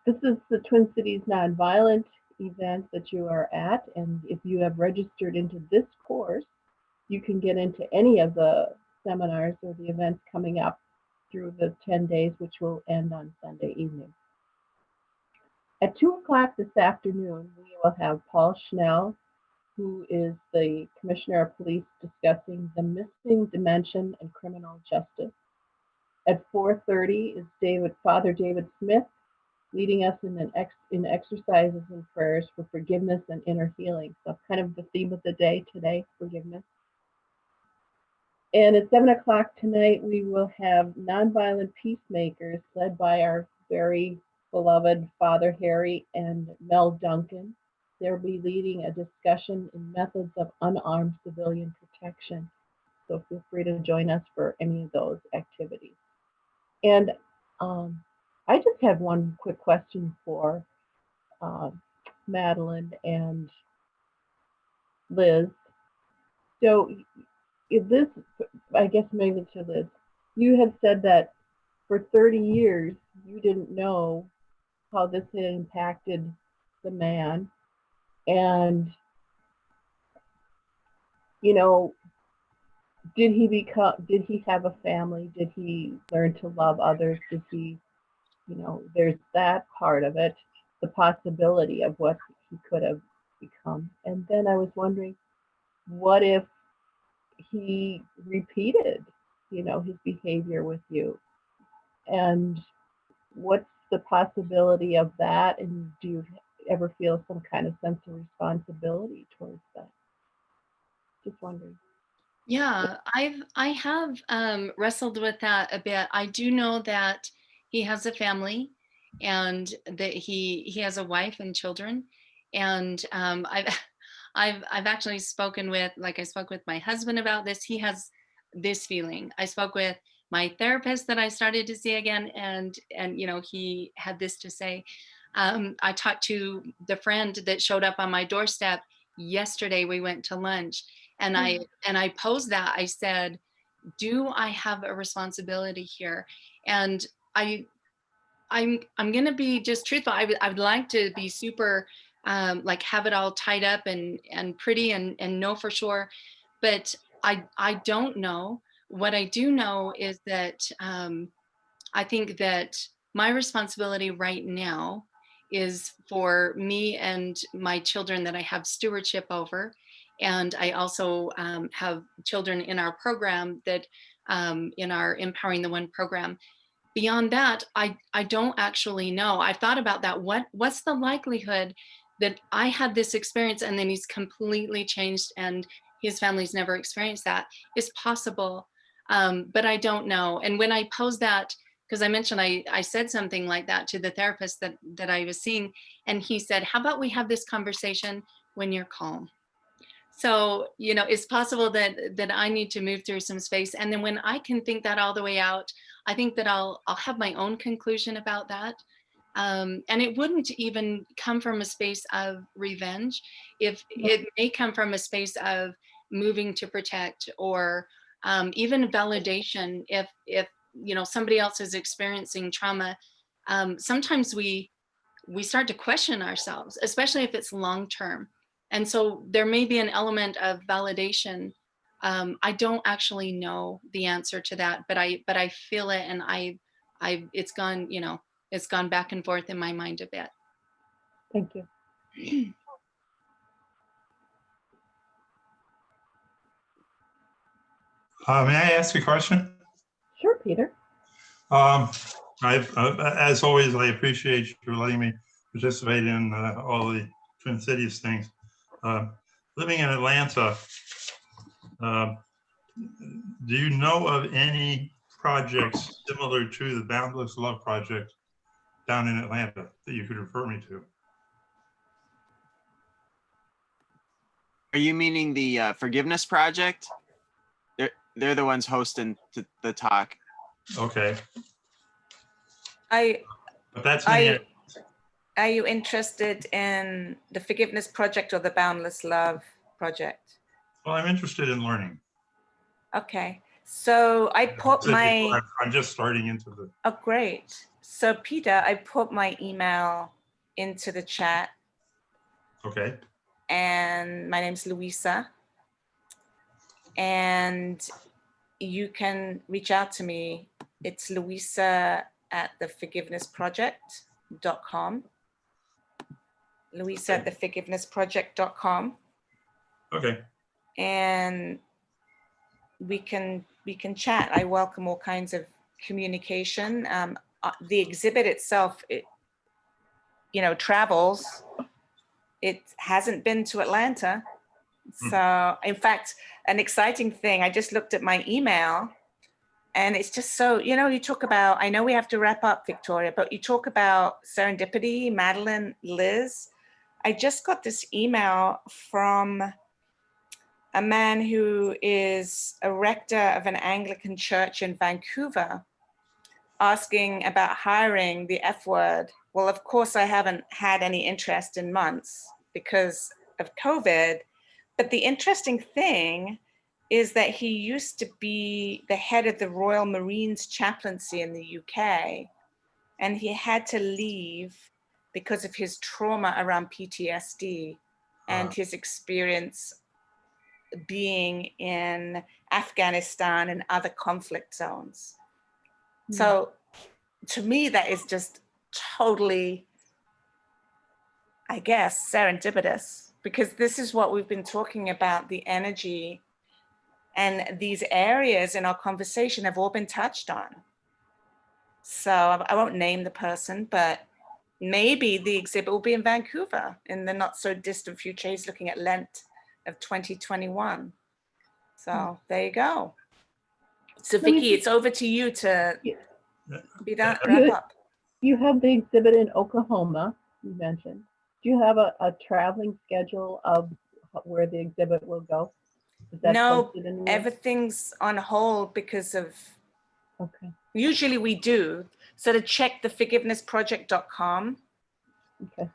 F: This is the Twin Cities Nonviolent event that you are at. And if you have registered into this course, you can get into any of the seminars or the events coming up through the 10 days, which will end on Sunday evening. At 2 o'clock this afternoon, we will have Paul Schnell, who is the Commissioner of Police, discussing the missing dimension in criminal justice. At 4:30 is Father David Smith, leading us in exercises and prayers for forgiveness and inner healing. So kind of the theme of the day today, forgiveness. And at 7 o'clock tonight, we will have Nonviolent Peacemakers led by our very beloved Father Harry and Mel Duncan. They'll be leading a discussion in methods of unarmed civilian protection. So feel free to join us for any of those activities. And I just have one quick question for Madeleine and Liz. So if this, I guess maybe to Liz, you had said that for 30 years, you didn't know how this had impacted the man. And, you know, did he have a family? Did he learn to love others? Did he, you know, there's that part of it, the possibility of what he could have become. And then I was wondering, what if he repeated, you know, his behavior with you? And what's the possibility of that? And do you ever feel some kind of sense of responsibility towards that? Just wondering.
C: Yeah, I have wrestled with that a bit. I do know that he has a family, and that he has a wife and children, and I've actually spoken with, like, I spoke with my husband about this. He has this feeling. I spoke with my therapist that I started to see again, and you know, he had this to say. I talked to the friend that showed up on my doorstep yesterday. We went to lunch, and I posed that. I said, do I have a responsibility here? And I'm gonna be just truthful. I would like to be super like have it all tied up and pretty and know for sure, but I don't know. What I do know is that I think that my responsibility right now is for me and my children that I have stewardship over. And I also have children in our program that in our Empowering the One program. Beyond that, I don't actually know. I've thought about that. What's the likelihood that I had this experience and then he's completely changed and his family's never experienced that? It's possible, but I don't know. And when I posed that, because I mentioned I said something like that to the therapist that I was seeing, and he said, how about we have this conversation when you're calm? So, you know, it's possible that I need to move through some space. And then when I can think that all the way out, I think that I'll have my own conclusion about that. And it wouldn't even come from a space of revenge. If it may come from a space of moving to protect, or even validation. If you know, somebody else is experiencing trauma, sometimes we start to question ourselves, especially if it's long-term. And so there may be an element of validation. I don't actually know the answer to that, but I feel it, and it's gone, you know, it's gone back and forth in my mind a bit.
F: Thank you.
G: May I ask a question?
F: Sure, Peter.
G: As always, I appreciate you letting me participate in all the Twin Cities things. Living in Atlanta, do you know of any projects similar to the Boundless Love Project down in Atlanta that you could refer me to?
D: Are you meaning the Forgiveness Project? They're the ones hosting the talk.
G: Okay.
A: But
G: that's
A: are you interested in the Forgiveness Project or the Boundless Love Project?
G: Well, I'm interested in learning.
A: Okay, so I put my...
G: I'm just starting into the...
A: Oh, great. So Peter, I put my email into the chat.
G: Okay.
A: And my name's Louisa. And you can reach out to me. It's Louisa@theforgivenessproject.com. Louisa@theforgivenessproject.com.
G: Okay.
A: And we can chat. I welcome all kinds of communication. The exhibit itself, you know, travels. It hasn't been to Atlanta. So in fact, an exciting thing, I just looked at my email, and it's just so, you know, you talk about, I know we have to wrap up, Victoria, but you talk about serendipity, Madeleine, Liz. I just got this email from a man who is a rector of an Anglican church in Vancouver, asking about hiring the F word. Well, of course, I haven't had any interest in months because of COVID. But the interesting thing is that he used to be the head of the Royal Marines chaplaincy in the UK, and he had to leave because of his trauma around PTSD and his experience being in Afghanistan and other conflict zones. So to me, that is just totally, I guess, serendipitous, because this is what we've been talking about, the energy, and these areas in our conversation have all been touched on. So I won't name the person, but maybe the exhibit will be in Vancouver in the not so distant future. He's looking at Lent of 2021. So there you go. So Vicky, it's over to you to be that wrap up.
F: You have the exhibit in Oklahoma, you mentioned. Do you have a traveling schedule of where the exhibit will go?
A: No, everything's on hold because of,
F: okay.
A: Usually we do. So to check theforgivenessproject.com
F: okay.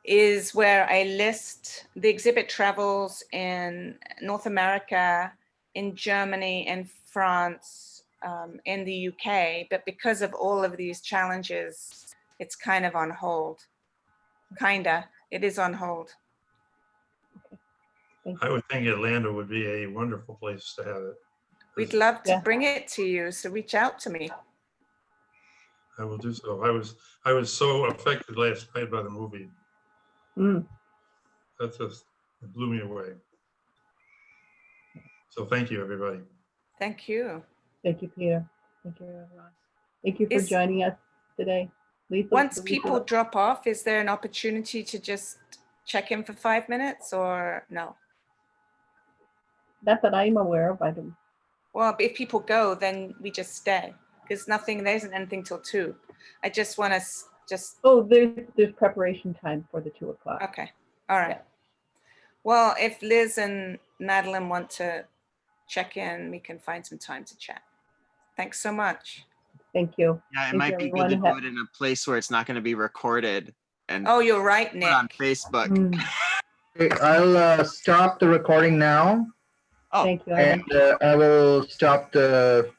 A: is where I list the exhibit travels in North America, in Germany, in France, in the UK. But because of all of these challenges, it's kind of on hold. Kinda, it is on hold.
G: I would think Atlanta would be a wonderful place to have it.
A: We'd love to bring it to you, so reach out to me.
G: I will do so. I was so affected last night by the movie. That just blew me away. So thank you, everybody.
A: Thank you.
F: Thank you, Peter. Thank you, everyone. Thank you for
A: Is-
F: joining us today. Lisa,
A: Once
F: Louisa,
A: people drop off, is there an opportunity to just check in for 5 minutes or no?
F: not that I'm aware of, I don't.
A: Well, if people go, then we just stay because there isn't anything till 2. I just want to just,
F: Oh, there's preparation time for the 2 o'clock.
A: okay. All right. Well, if Liz and Madeleine want to check in, we can find some time to chat. Thanks so much.
F: Thank you.
D: Yeah, it
F: Thank
D: might
F: you,
D: be good to
F: everyone.
D: do it in a place where it's not going to be recorded and
A: Oh, you're right,
D: put on
A: Nick.
D: Facebook.
F: Mm,
H: Okay, I'll stop the recording now,
D: Oh,
F: Thank you.
H: and I will stop the